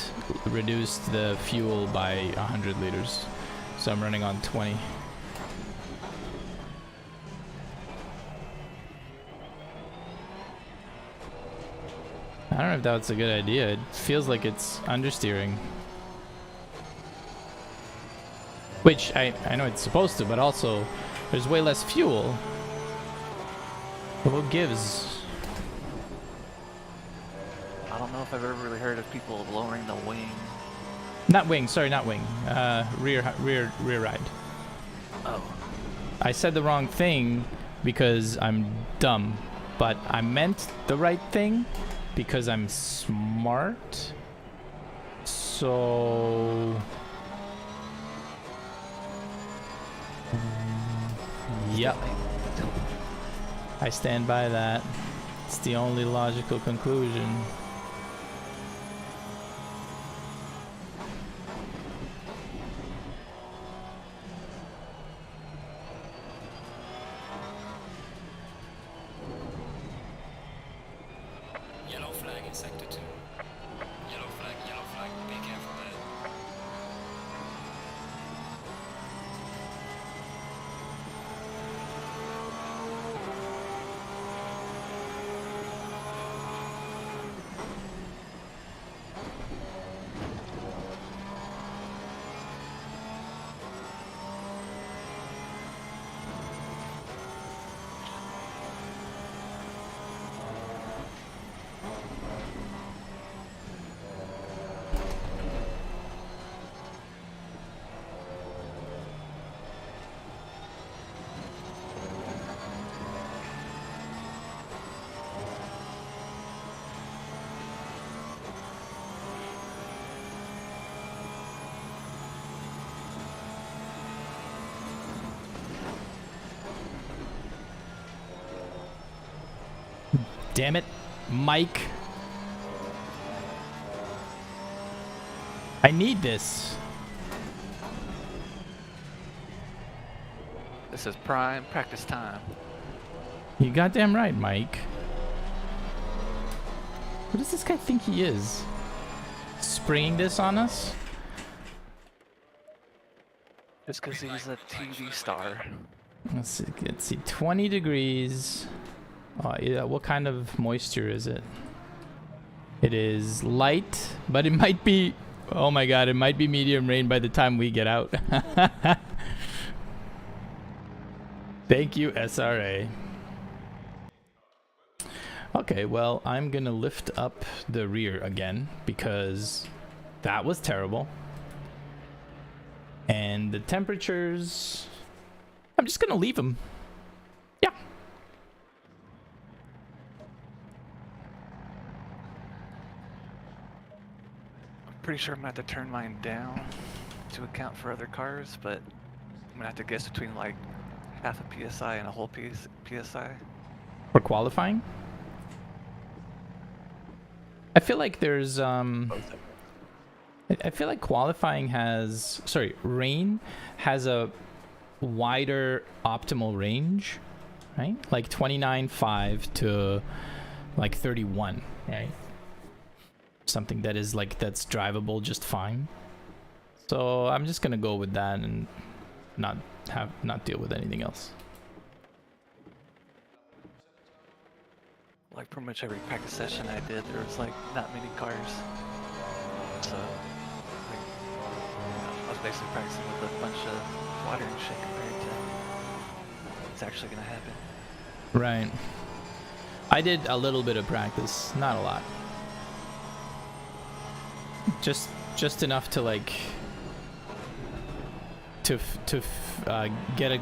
reduced the fuel by 100 liters. So I'm running on 20. I don't know if that's a good idea. It feels like it's understeering. Which, I know it's supposed to, but also there's way less fuel. What gives? I don't know if I've ever really heard of people lowering the wing. Not wing, sorry, not wing. Rear ride. Oh. I said the wrong thing because I'm dumb, but I meant the right thing because I'm smart. So yep, I stand by that. It's the only logical conclusion. Damn it, Mike. I need this. This is prime practice time. You goddamn right, Mike. What does this guy think he is? Springing this on us? Just because he's a TV star. Let's see. 20 degrees. Oh, yeah. What kind of moisture is it? It is light, but it might be... Oh my god, it might be medium rain by the time we get out. Thank you, SRA. Okay, well, I'm gonna lift up the rear again because that was terrible. And the temperatures... I'm just gonna leave them. Yeah. I'm pretty sure I'm gonna have to turn mine down to account for other cars, but I'm gonna have to guess between like half a PSI and a whole PSI. For qualifying? I feel like there's I feel like qualifying has, sorry, rain has a wider optimal range, right? Like 29.5 to like 31, right? Something that is like, that's drivable just fine. So I'm just gonna go with that and not deal with anything else. Like pretty much every practice session I did, there was like not many cars. So like, I was basically practicing with a bunch of water and shit compared to what's actually gonna happen. Right. I did a little bit of practice, not a lot. Just enough to like to get a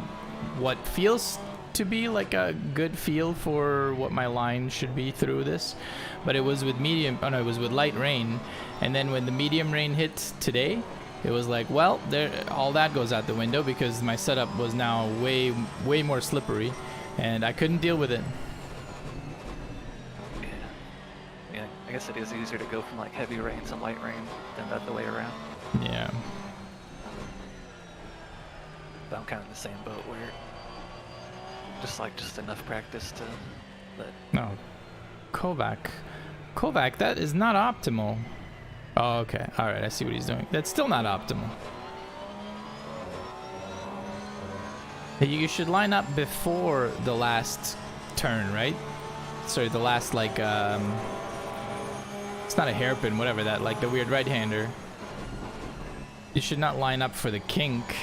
what feels to be like a good feel for what my line should be through this. But it was with medium, oh no, it was with light rain, and then when the medium rain hit today, it was like, well, there, all that goes out the window because my setup was now way more slippery and I couldn't deal with it. Yeah, I guess it is easier to go from like heavy rain to light rain than the other way around. Yeah. But I'm kind of in the same boat where just enough practice to let. No. Kovac, that is not optimal. Oh, okay. Alright, I see what he's doing. That's still not optimal. You should line up before the last turn, right? Sorry, the last, like, it's not a hairpin, whatever that, like the weird right-hander. You should not line up for the kink.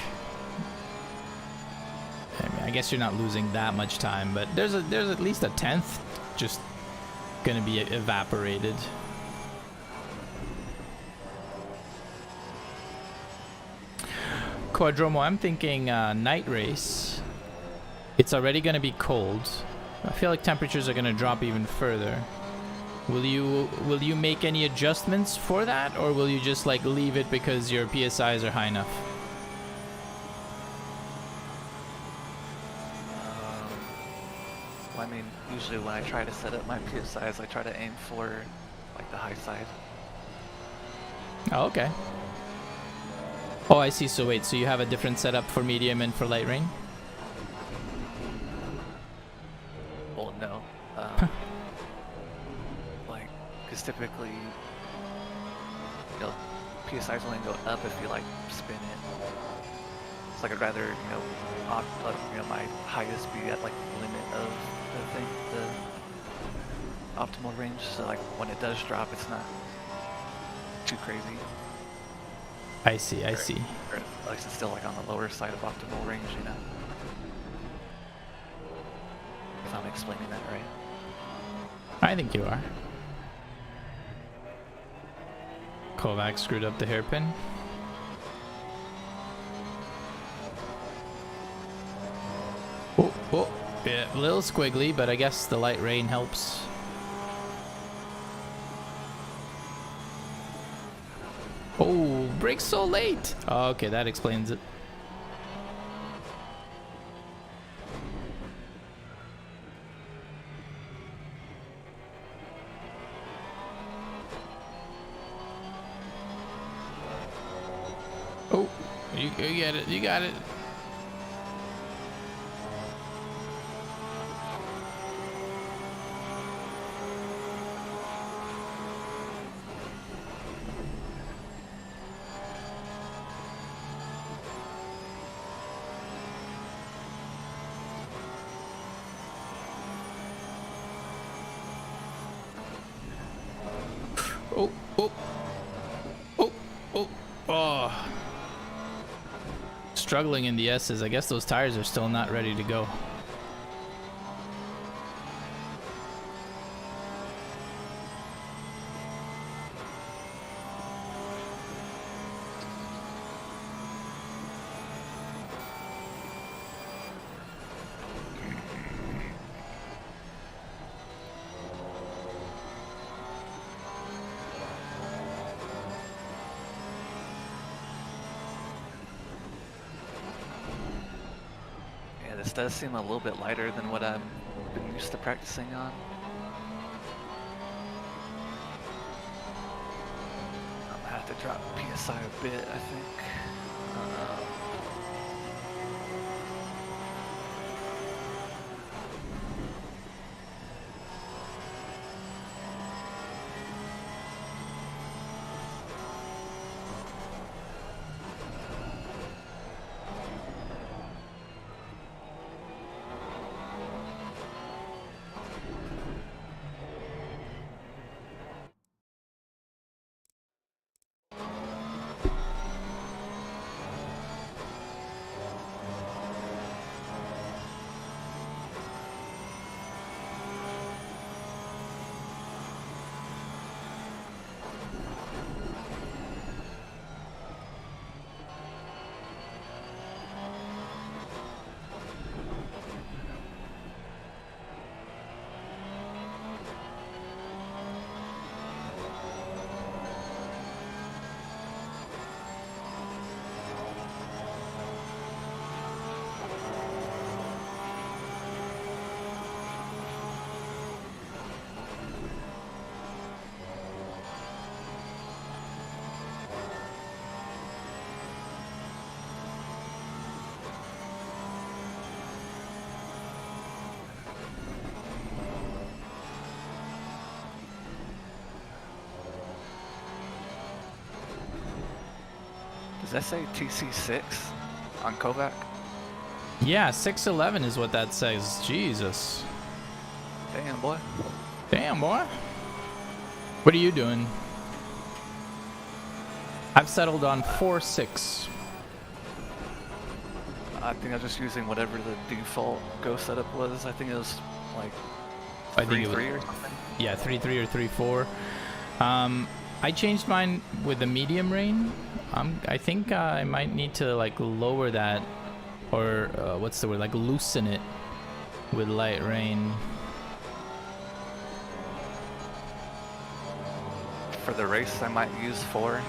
I mean, I guess you're not losing that much time, but there's at least a 10th just gonna be evaporated. Quadromo, I'm thinking night race. It's already gonna be cold. I feel like temperatures are gonna drop even further. Will you make any adjustments for that, or will you just like leave it because your PSIs are high enough? Well, I mean, usually when I try to set up my PSIs, I try to aim for like the high side. Oh, okay. Oh, I see. So wait, so you have a different setup for medium and for light rain? Well, no. Like, because typically, you know, PSIs only go up if you like spin it. It's like I'd rather, my highest be at like the limit of the optimal range. So like when it does drop, it's not too crazy. I see. Or at least it's still like on the lower side of optimal range, you know. If I'm explaining that right. I think you are. Kovac screwed up the hairpin. Oh, yeah, a little squiggly, but I guess the light rain helps. Oh, brakes so late. Oh, okay, that explains it. Oh, you get it. You got it. Oh, oh, oh, oh, oh. Struggling in the S's. I guess those tires are still not ready to go. Yeah, this does seem a little bit lighter than what I've been used to practicing on. I'm gonna have to drop PSI a bit, I think. Does that say TC6 on Kovac? Yeah, 611 is what that says. Jesus. Damn, boy. Damn, boy. What are you doing? I've settled on 4.6. I think I was just using whatever the default Go setup was. I think it was like I think it was 3.3 or something. Yeah, 3.3 or 3.4. I changed mine with the medium rain. I think I might need to like lower that, or what's the word? Like loosen it with light rain. For the race, I might use 4.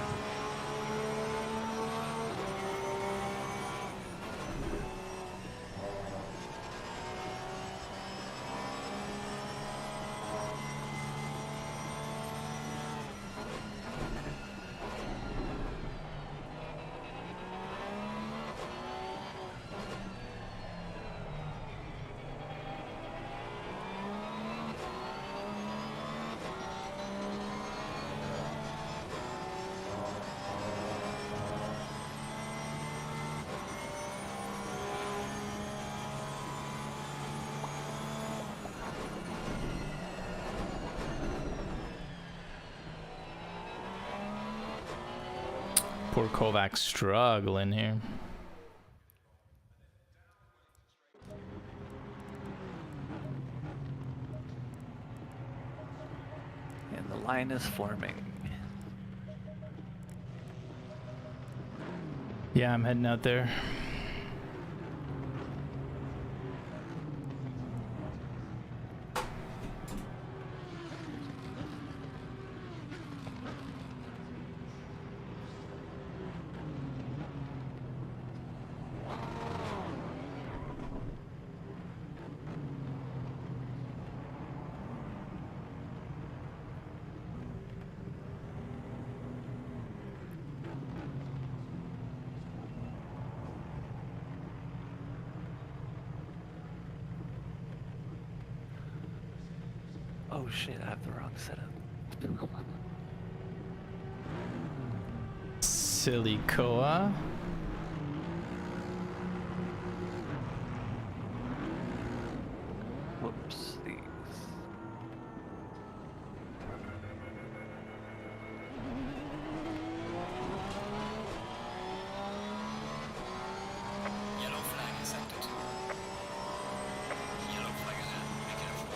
Poor Kovac struggling here. And the line is forming. Yeah, I'm heading out there. Oh shit, I have the wrong setup. Silly Koa. Whoopsies. Yellow flag in sector 2. Yellow flag ahead. Be careful.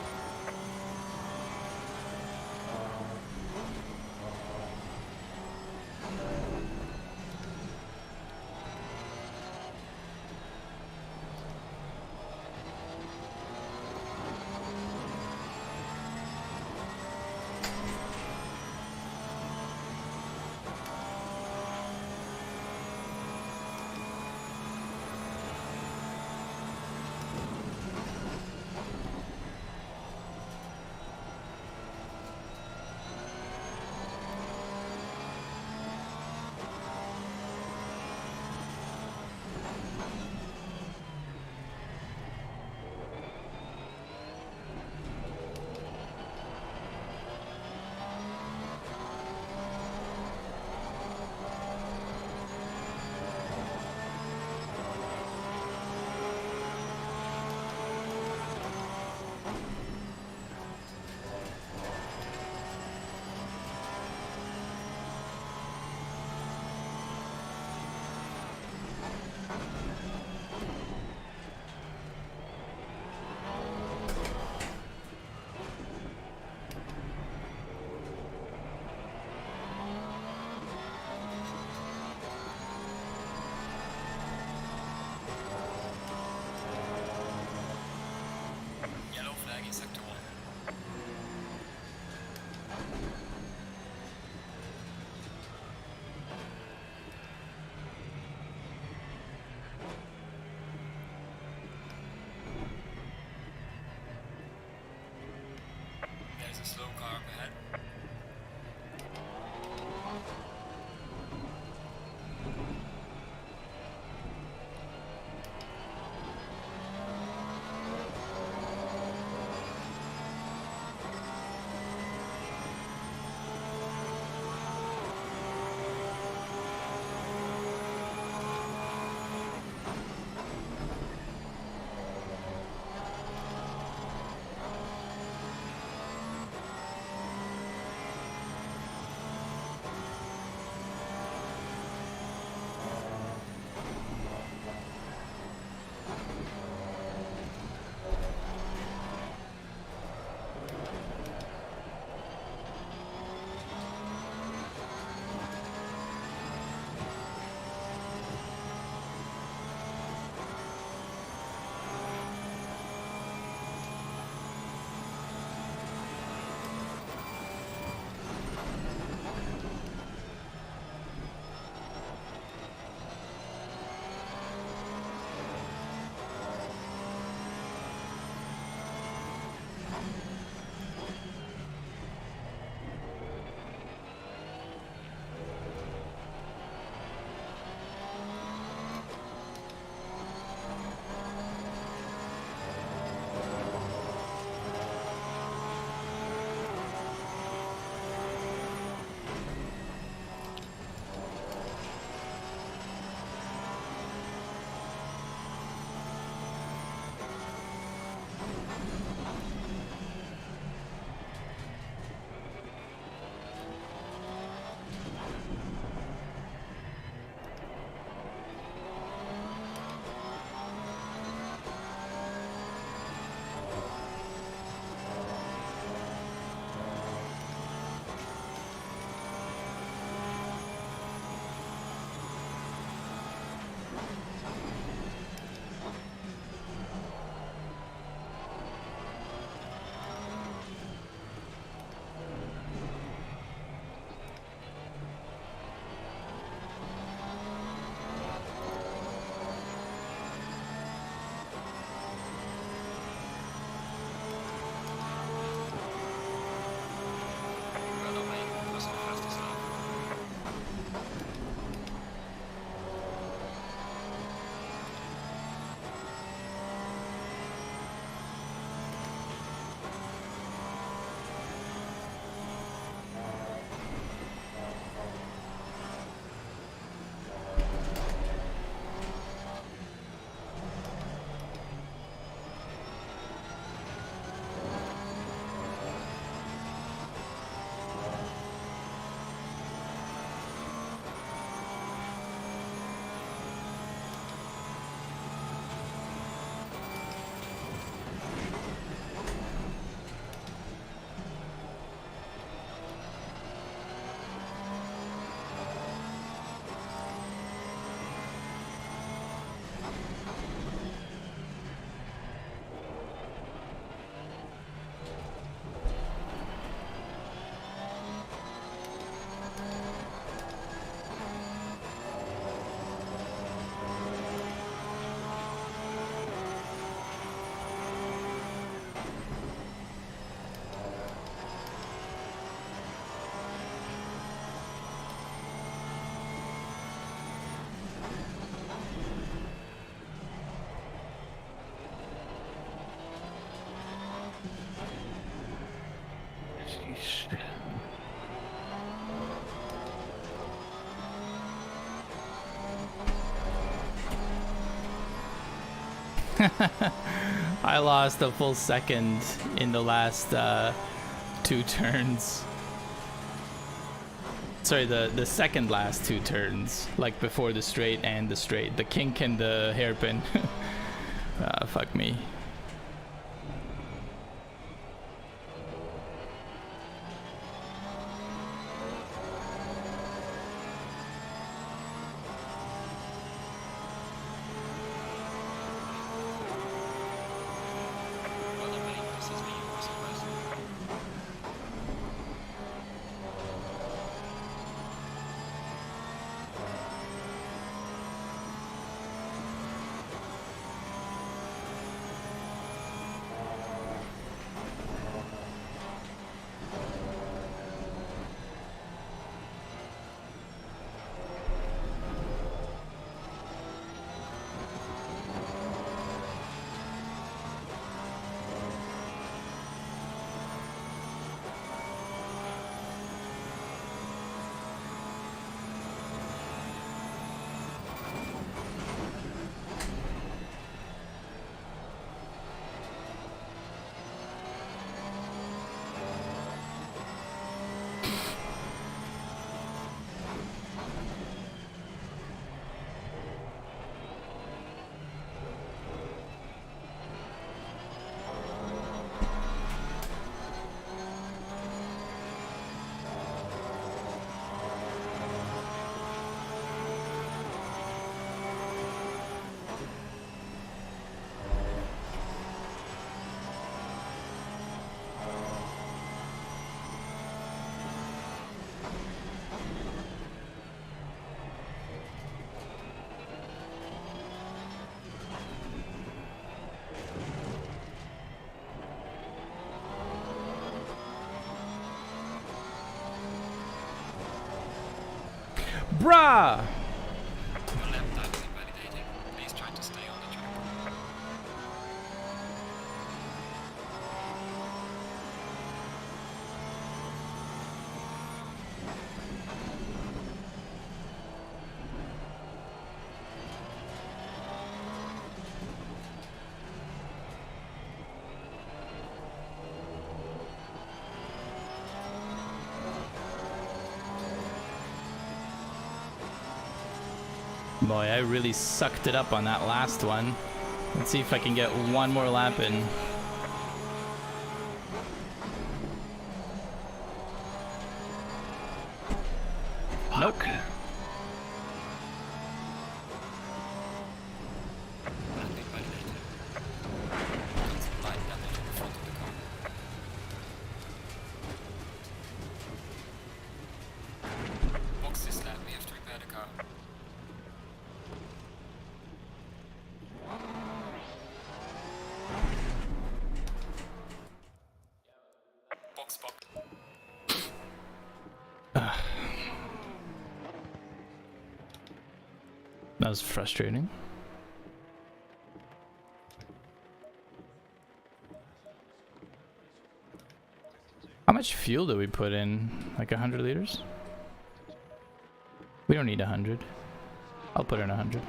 Yellow flag in sector 1. There's a slow car up ahead. I lost a full second in the last 2 turns. Sorry, the second last 2 turns, like before the straight and the straight, the kink and the hairpin. Fuck me. Well done, mate. This is me, yours, first. Bruh! Your lap time is invalidating. Please try to stay on the track. Boy, I really sucked it up on that last one. Let's see if I can get one more lap in. Nope. Lap invalidated. Constant line damage on the front of the car. Box this lap, we have to repair the car. Box, box. That was frustrating. How much fuel do we put in? Like 100 liters? We don't need 100. I'll put in 100.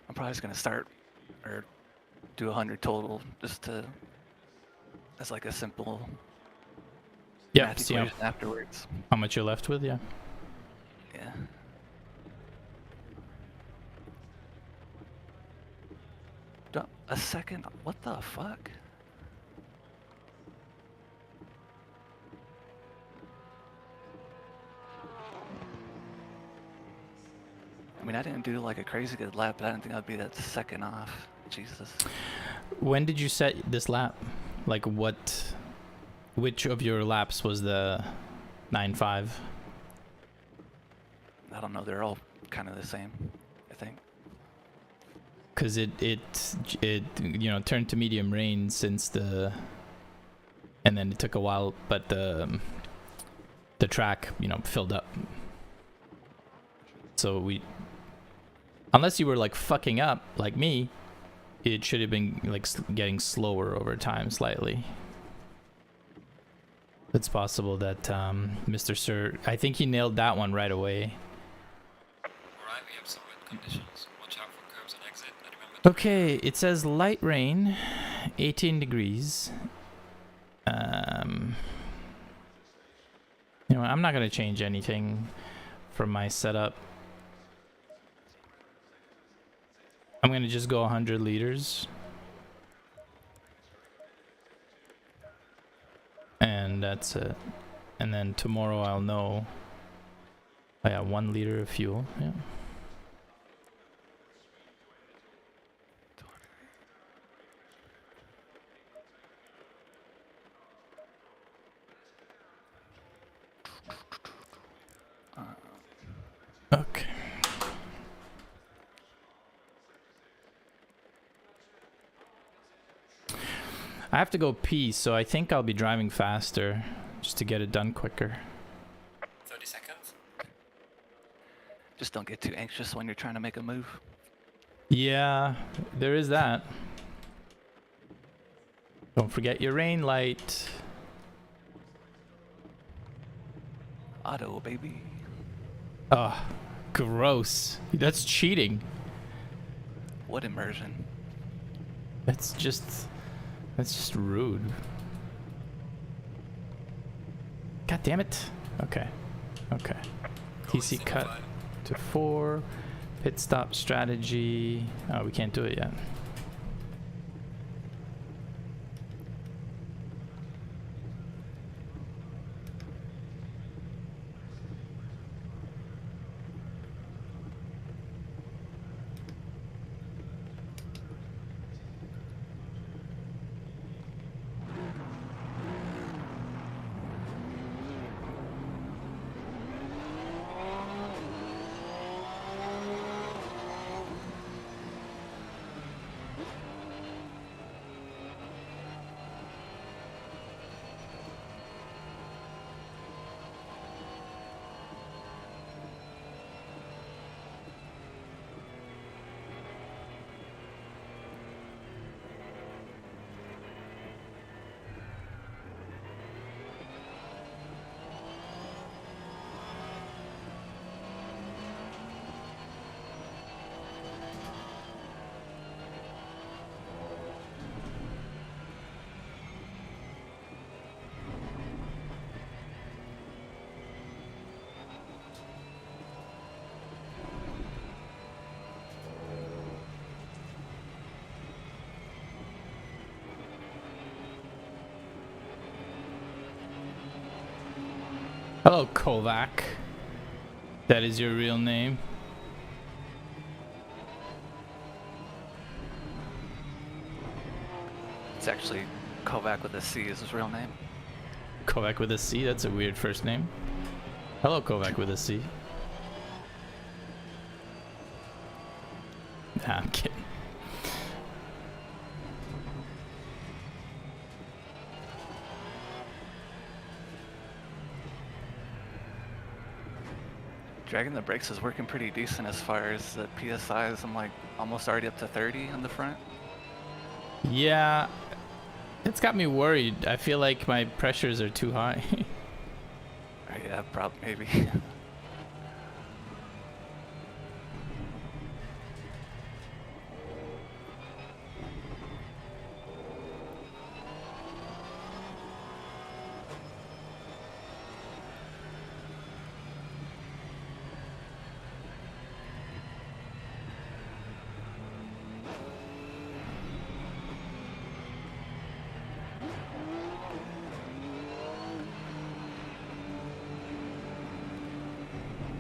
I'm probably just gonna start or do 100 total just to as like a simple Yeah, math see equation afterwards. how much you're left with, yeah. Yeah. A second? What the fuck? I mean, I didn't do like a crazy good lap, but I didn't think I'd be that second off. Jesus. When did you set this lap? Like which of your laps was the 9.5? I don't know. They're all kind of the same, I think. Cause it you know turned to medium rain since and then it took a while, but the track filled up. So unless you were like fucking up like me, it should have been like getting slower over time slightly. It's possible that Mr. Sir, I think he nailed that one right away. Alright, we have some wet conditions. Watch out for curbs and exit. And remember to Okay, it says light rain, 18 degrees. You know, I'm not gonna change anything from my setup. I'm gonna just go 100 liters. And that's it. And then tomorrow I'll know. Oh yeah, 1 liter of fuel. Yeah. Okay. I have to go pee, so I think I'll be driving faster just to get it done quicker. 30 seconds. Just don't get too anxious when you're trying to make a move. Yeah, there is that. Don't forget your rain light. Auto, baby. Ugh, gross. That's cheating. What immersion? That's just rude. God damn it. Okay. Okay. Go TC in cut single file. to 4. Pit stop strategy. Oh, we can't do it yet. Hello, Kovac. That is your real name. It's actually Kovac with a C is his real name. Kovac with a C? That's a weird first name. Hello, Kovac with a C. Nah, I'm kidding. Dragging the brakes is working pretty decent as far as the PSIs. I'm like almost already up to 30 on the front. Yeah, it's got me worried. I feel like my pressures are too high. Yeah, probably maybe.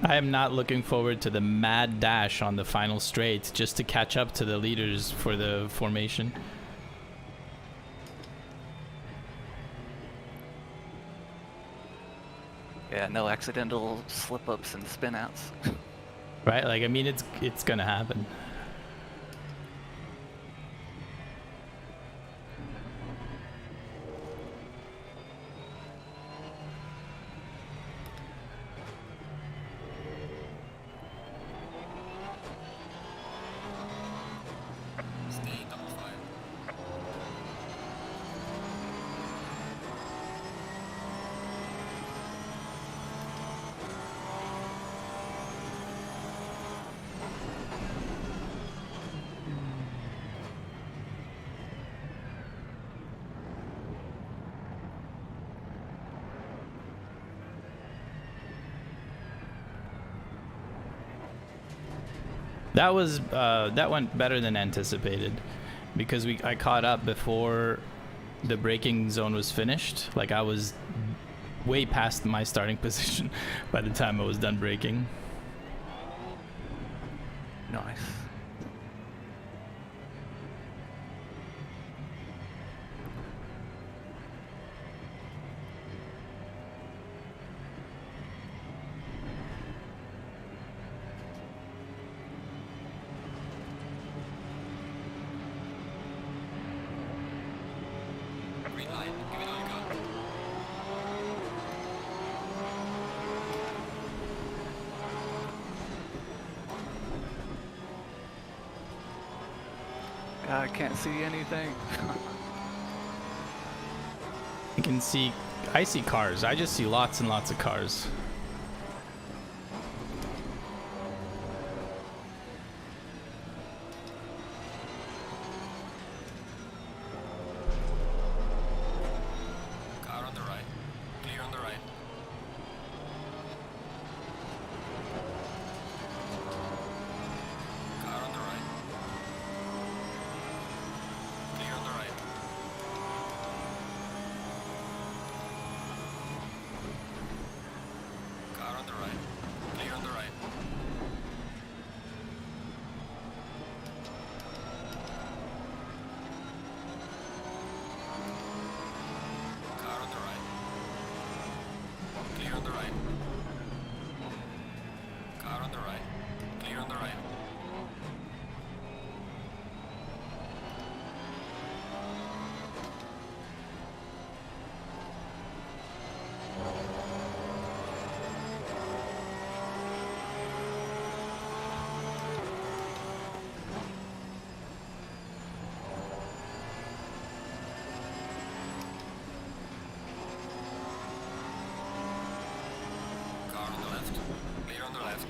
I am not looking forward to the mad dash on the final straight just to catch up to the leaders for the formation. Yeah, no accidental slip-ups and spin-outs. Right? Like, I mean, it's gonna happen. Stay double file. That went better than anticipated, because I caught up before the braking zone was finished. Like, I was way past my starting position by the time I was done braking. Nice. Green light. Give it all you got. God, I can't see anything. I see cars. I just see lots and lots of cars. Car on the right. Clear on the right. Car on the right. Clear on the right. Car on the right. Clear on the right. Car on the right. Clear on the right. Car on the right. Clear on the right. Car on the left. Clear on the left.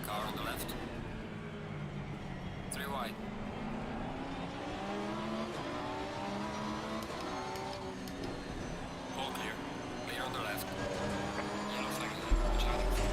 Car on the left. 3 wide. All clear. Clear on the left. Yellow flag ahead. Charlie in front.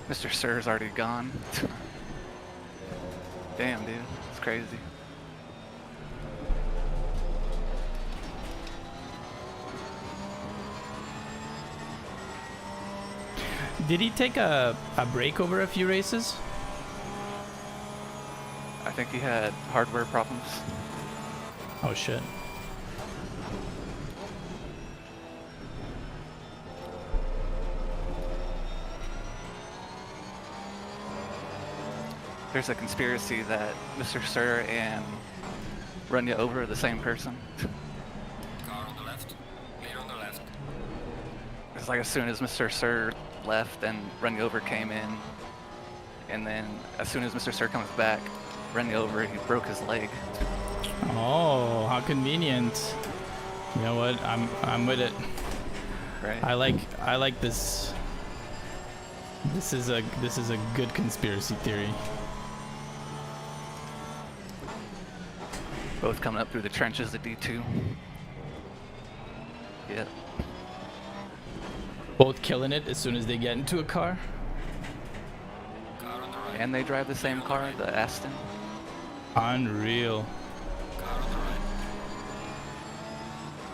Mr. Sir's already gone. Damn, dude. It's crazy. Did he take a break over a few races? I think he had hardware problems. Oh shit. There's a conspiracy that Mr. Sir and run you over the same person. Car on the left. Clear on the left. It's like as soon as Mr. Sir left and run you over came in, and then as soon as Mr. Sir comes back, run you over, he broke his leg. Oh, how convenient. You know what? I'm with it. Right. I like this. This is a good conspiracy theory. Both coming up through the trenches at D2. Yep. Both killing it as soon as they get into a car. Car on the right. And they drive the same car, the Aston. Unreal. Car on the right.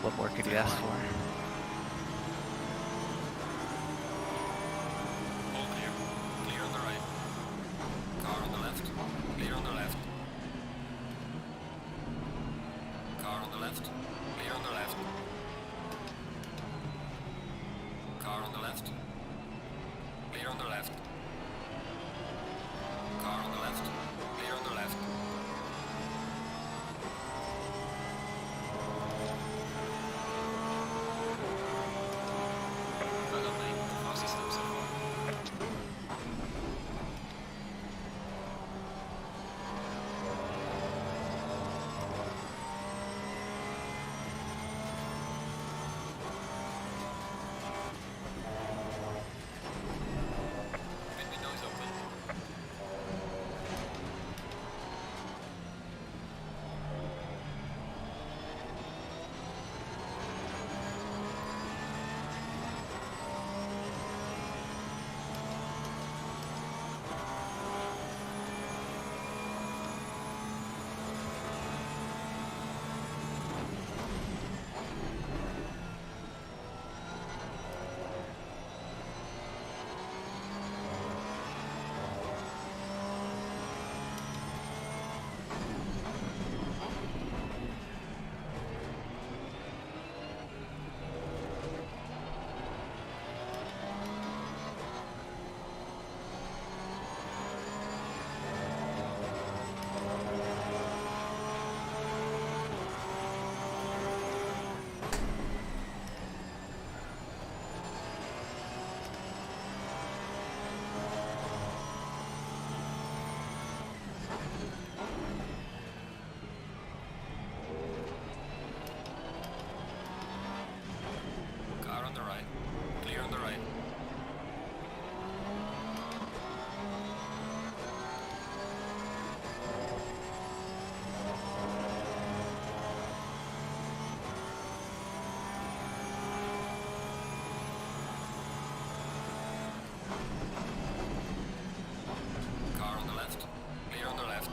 What more could you ask for? All clear. Clear on the right. Car on the left. Clear on the left. Car on the left. Clear on the left. Car on the left. Clear on the left. Car on the left. Clear on the left. Well done, mate. Fastest lap so far. Windows open. Car on the right. Clear on the right. Car on the left. Clear on the left.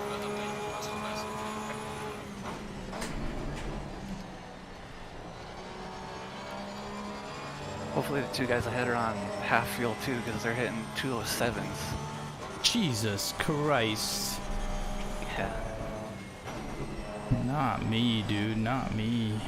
Well done, mate. Fast and fast. Hopefully the two guys ahead are on half fuel too, because they're hitting 207s. Jesus Christ. Yeah. Not me, dude. Not me.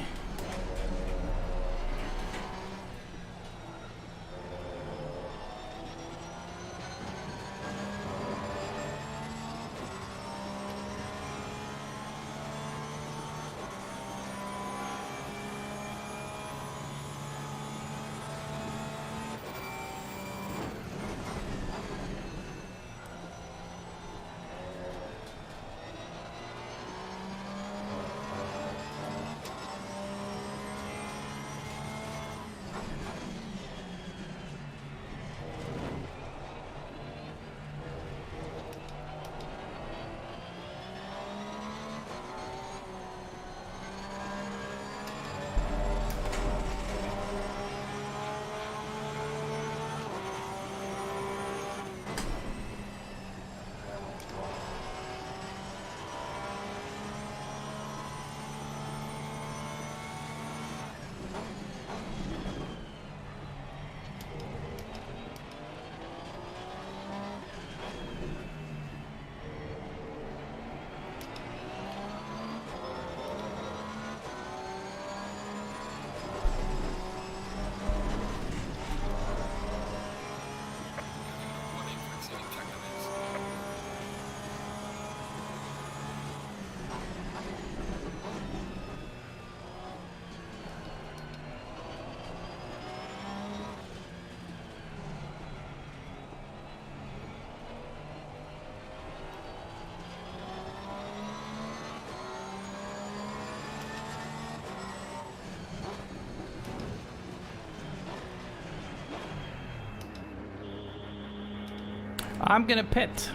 I'm gonna pit.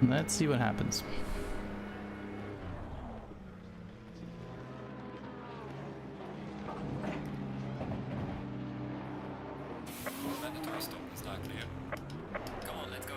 Let's see what happens. Mandatory stop is now clear. Come on, let's go.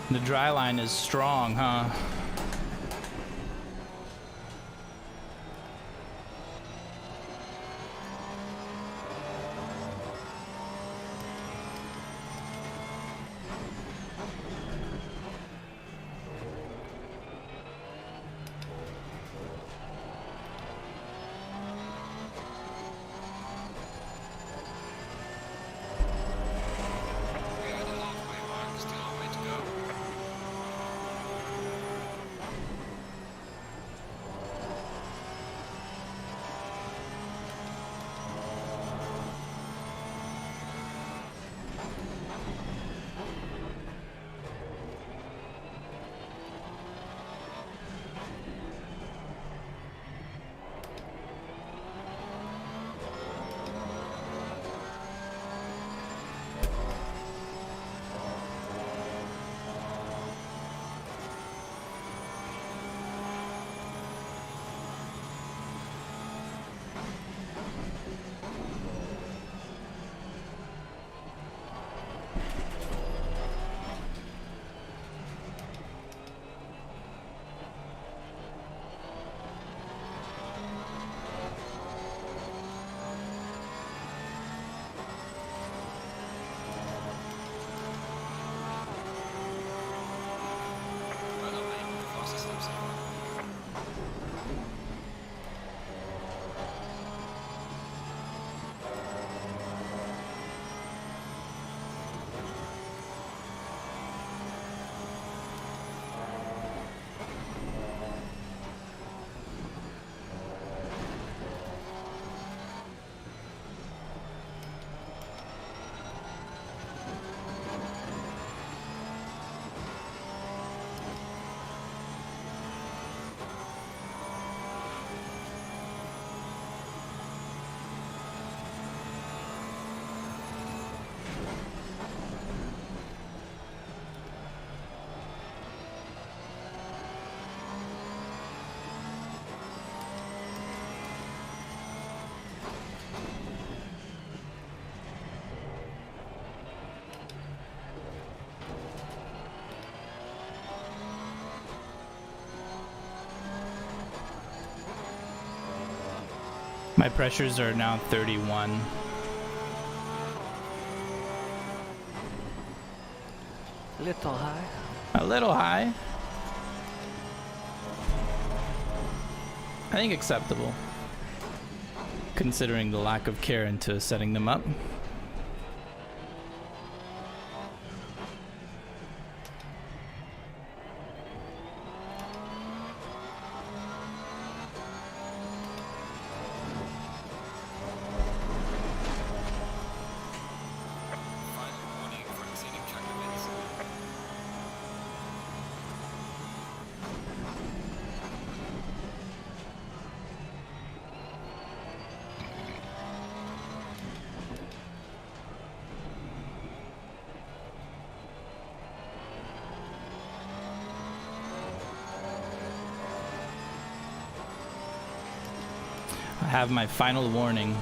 The dry line is strong, huh? We are at the halfway mark, still a way to go. Well done, mate. The fastest lap so far. My pressures are now 31. Little high. A little high. I think acceptable, considering the lack of care into setting them up. Final warning for exceeding track limits. I have my final warning.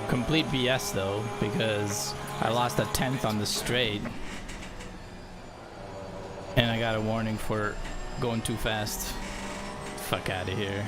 Complete BS though, because I lost a 10th on the straight. And I got a warning for going too fast. Fuck out of here.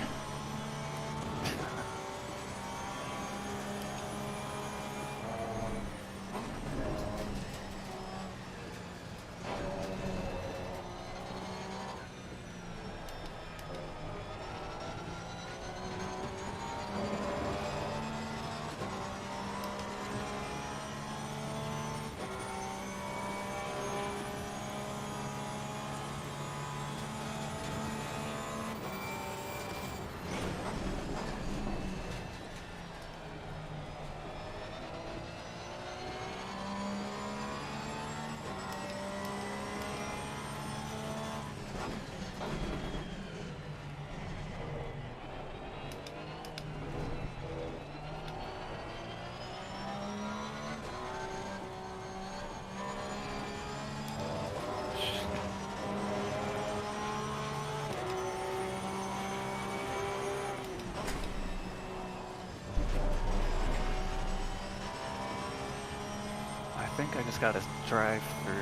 I think I just gotta drive through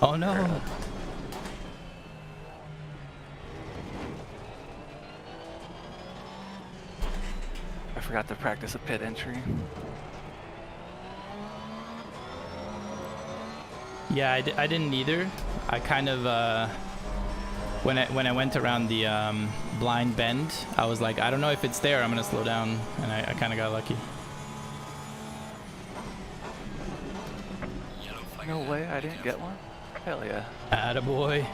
Oh no. I forgot to practice a pit entry. Yeah, I didn't either. I kind of when I went around the blind bend, I was like, I don't know if it's there. I'm gonna slow down, and I kind of got lucky. Yellow flag No ahead, way, I be didn't get careful. one. Hell yeah. Attaboy.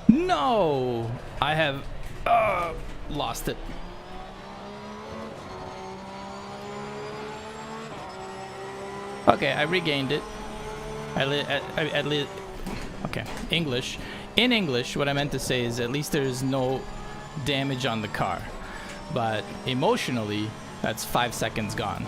No! I have lost it. Okay, I regained it. Okay, English. In English, what I meant to say is at least there's no damage on the car. But emotionally, that's 5 seconds gone.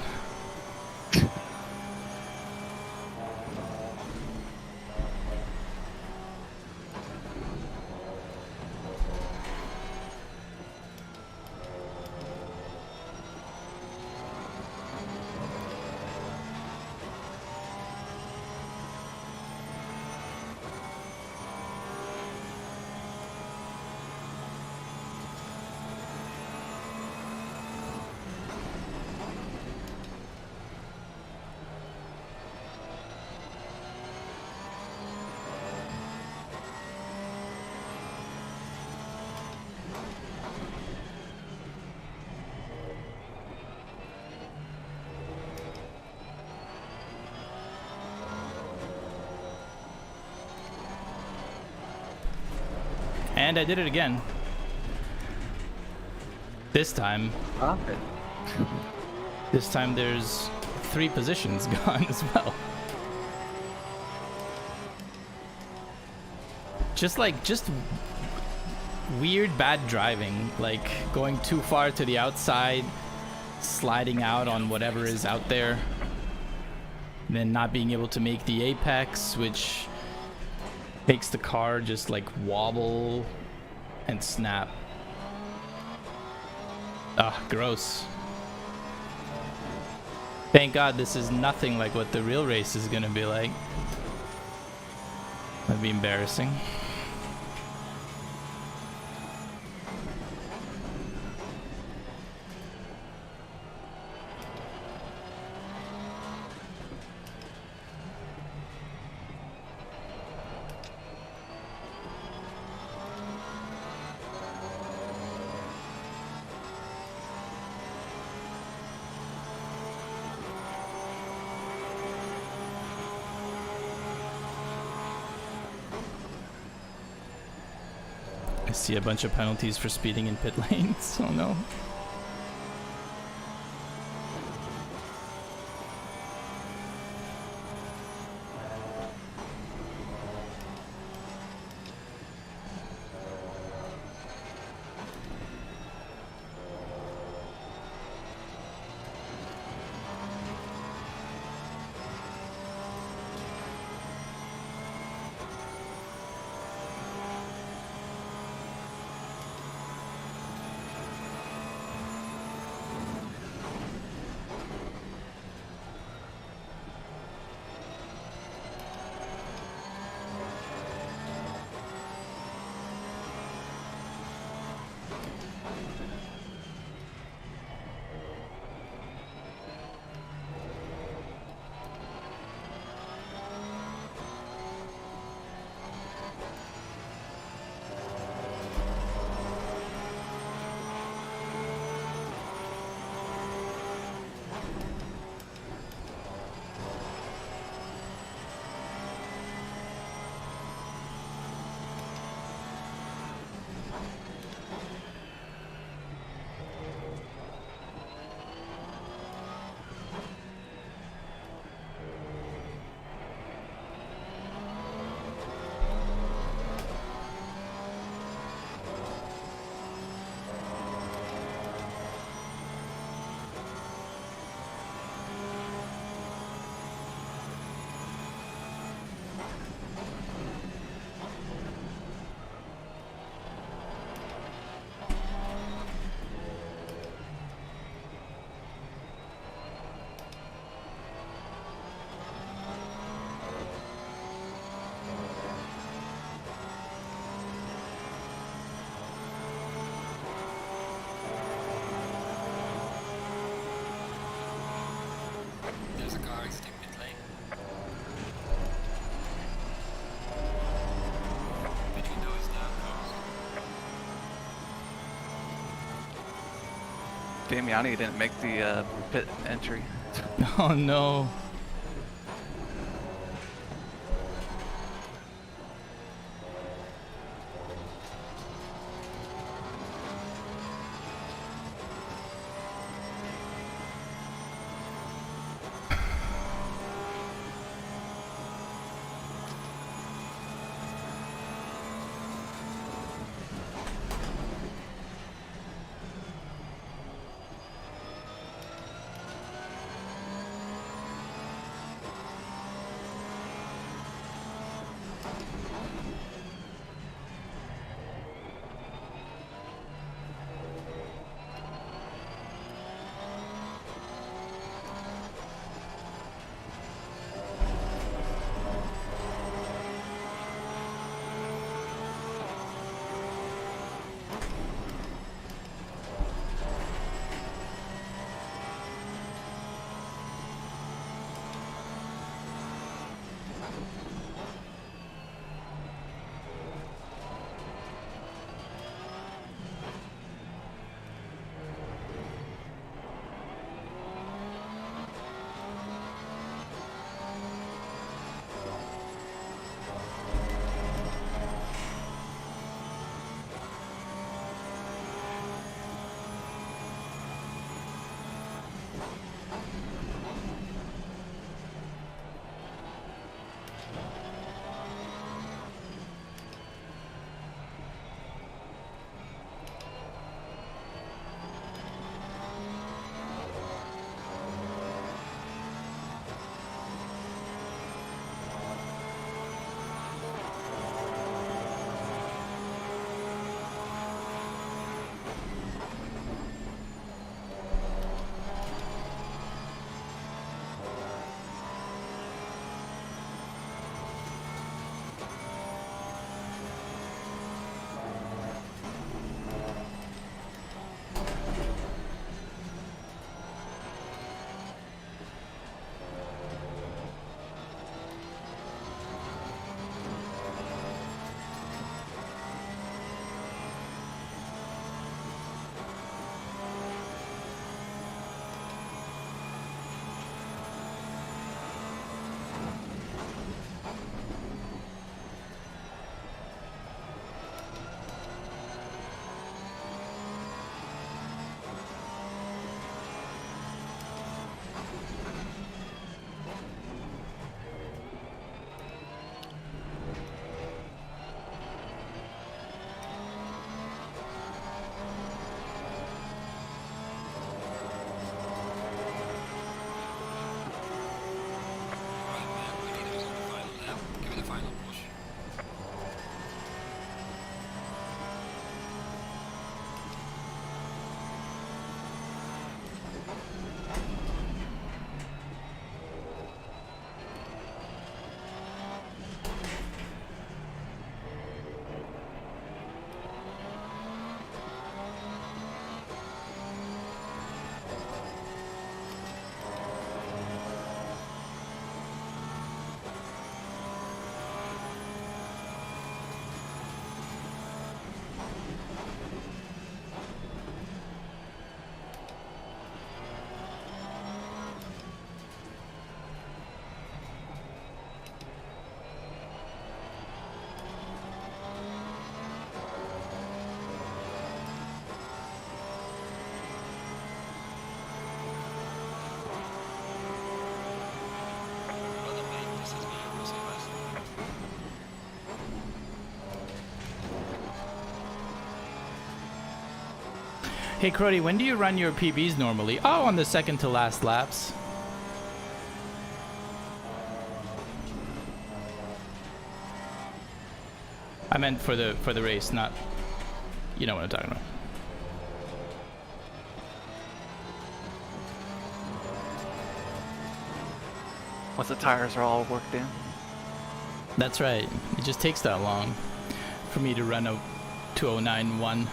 And I did it again. This time there's 3 positions gone as well. Just weird bad driving, like going too far to the outside, sliding out on whatever is out there, then not being able to make the apex, which makes the car just like wobble and snap. Ugh, gross. Thank God this is nothing like what the real race is gonna be like. That'd be embarrassing. I see a bunch of penalties for speeding in pit lanes. Oh no. There's a car exiting pit lane. Pit window is now closed. Damiani didn't make the pit entry. Oh no. Hey Crody, when do you run your PBs normally? Oh, on the second to last laps. I meant for the race, not, you know what I'm talking about. Once the tires are all worked in. That's right. It just takes that long for me to run a 209.1.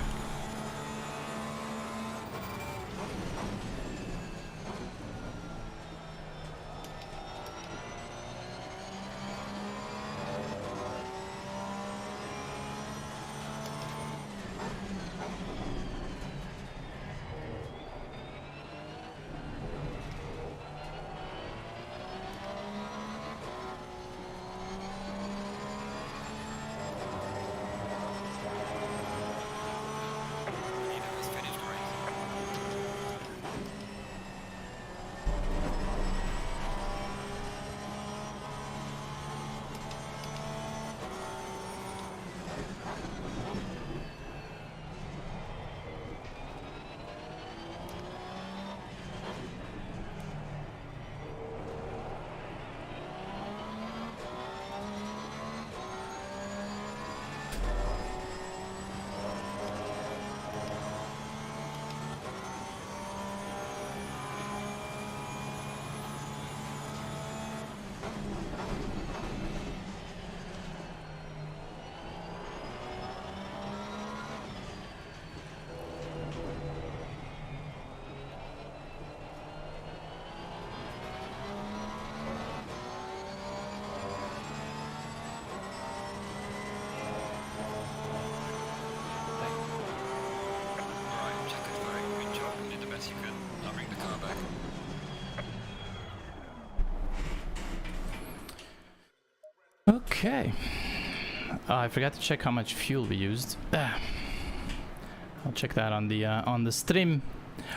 Okay. I forgot to check how much fuel we used. I'll check that on the stream.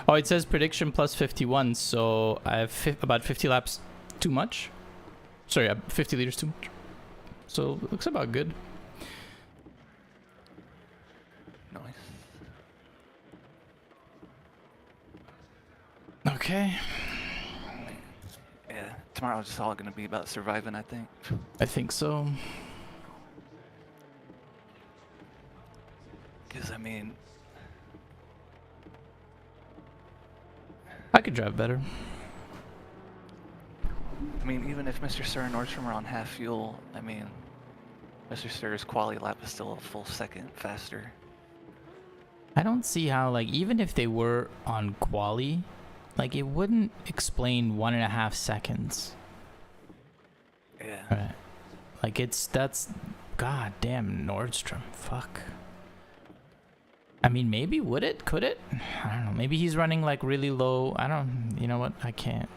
Oh, it says prediction plus 51, so I have about 50 laps too much. Sorry, 50 liters too much. So it looks about good. Nice. Okay. Yeah, tomorrow's just all gonna be about surviving, I think. I think so. Because, I mean, I could drive better. even if Mr. Sir and Nordstrom are on half fuel, I mean, Mr. Sir's quality lap is still a full second faster. I don't see how, like, even if they were on quali, like, it wouldn't explain 1.5 seconds. Yeah. Right. Like, that's god damn Nordstrom. Fuck. I mean, maybe would it? Could it? I don't know. Maybe he's running like really low. I don't. You know what? I can't.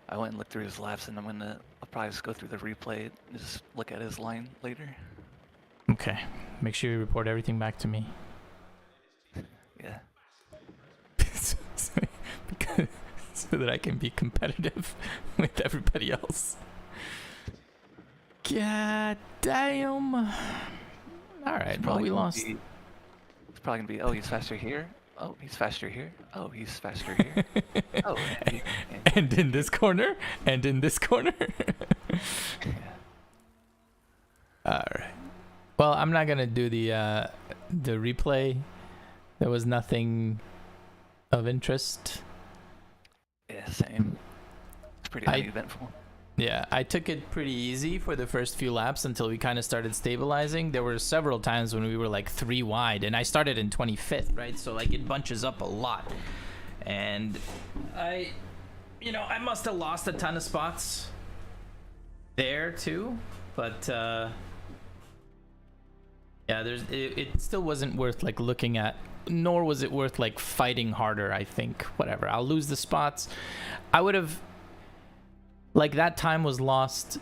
I went and looked through his laps, and I'll probably just go through the replay and just look at his line later. Okay. Make sure you report everything back to me. Yeah. Because, so that I can be competitive with everybody else. God damn. Alright, well, we lost. It's probably gonna be, oh, he's faster here. Oh, he's faster here. Oh, he's faster here. Oh, and in this corner, and in this corner. Yeah. Alright. Well, I'm not gonna do the replay. There was nothing of interest. Yeah, same. It's pretty uneventful. Yeah, I took it pretty easy for the first few laps until we kind of started stabilizing. There were several times when we were like 3 wide, and I started in 25th, right? So like it bunches up a lot. And I must have lost a ton of spots there too, but yeah, it still wasn't worth like looking at, nor was it worth like fighting harder, I think. Whatever, I'll lose the spots. I would have, like, that time was lost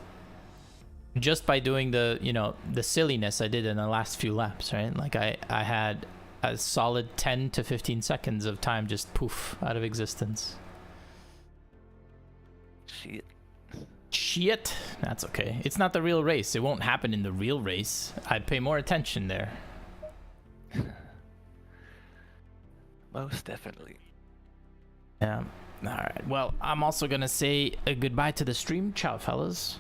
just by doing the silliness I did in the last few laps, right? Like I had a solid 10 to 15 seconds of time just poof out of existence. Shit. That's okay. It's not the real race. It won't happen in the real race. I'd pay more attention there. Most definitely. Yeah. All right. Well, I'm also going to say a goodbye to the stream. Ciao, fellas.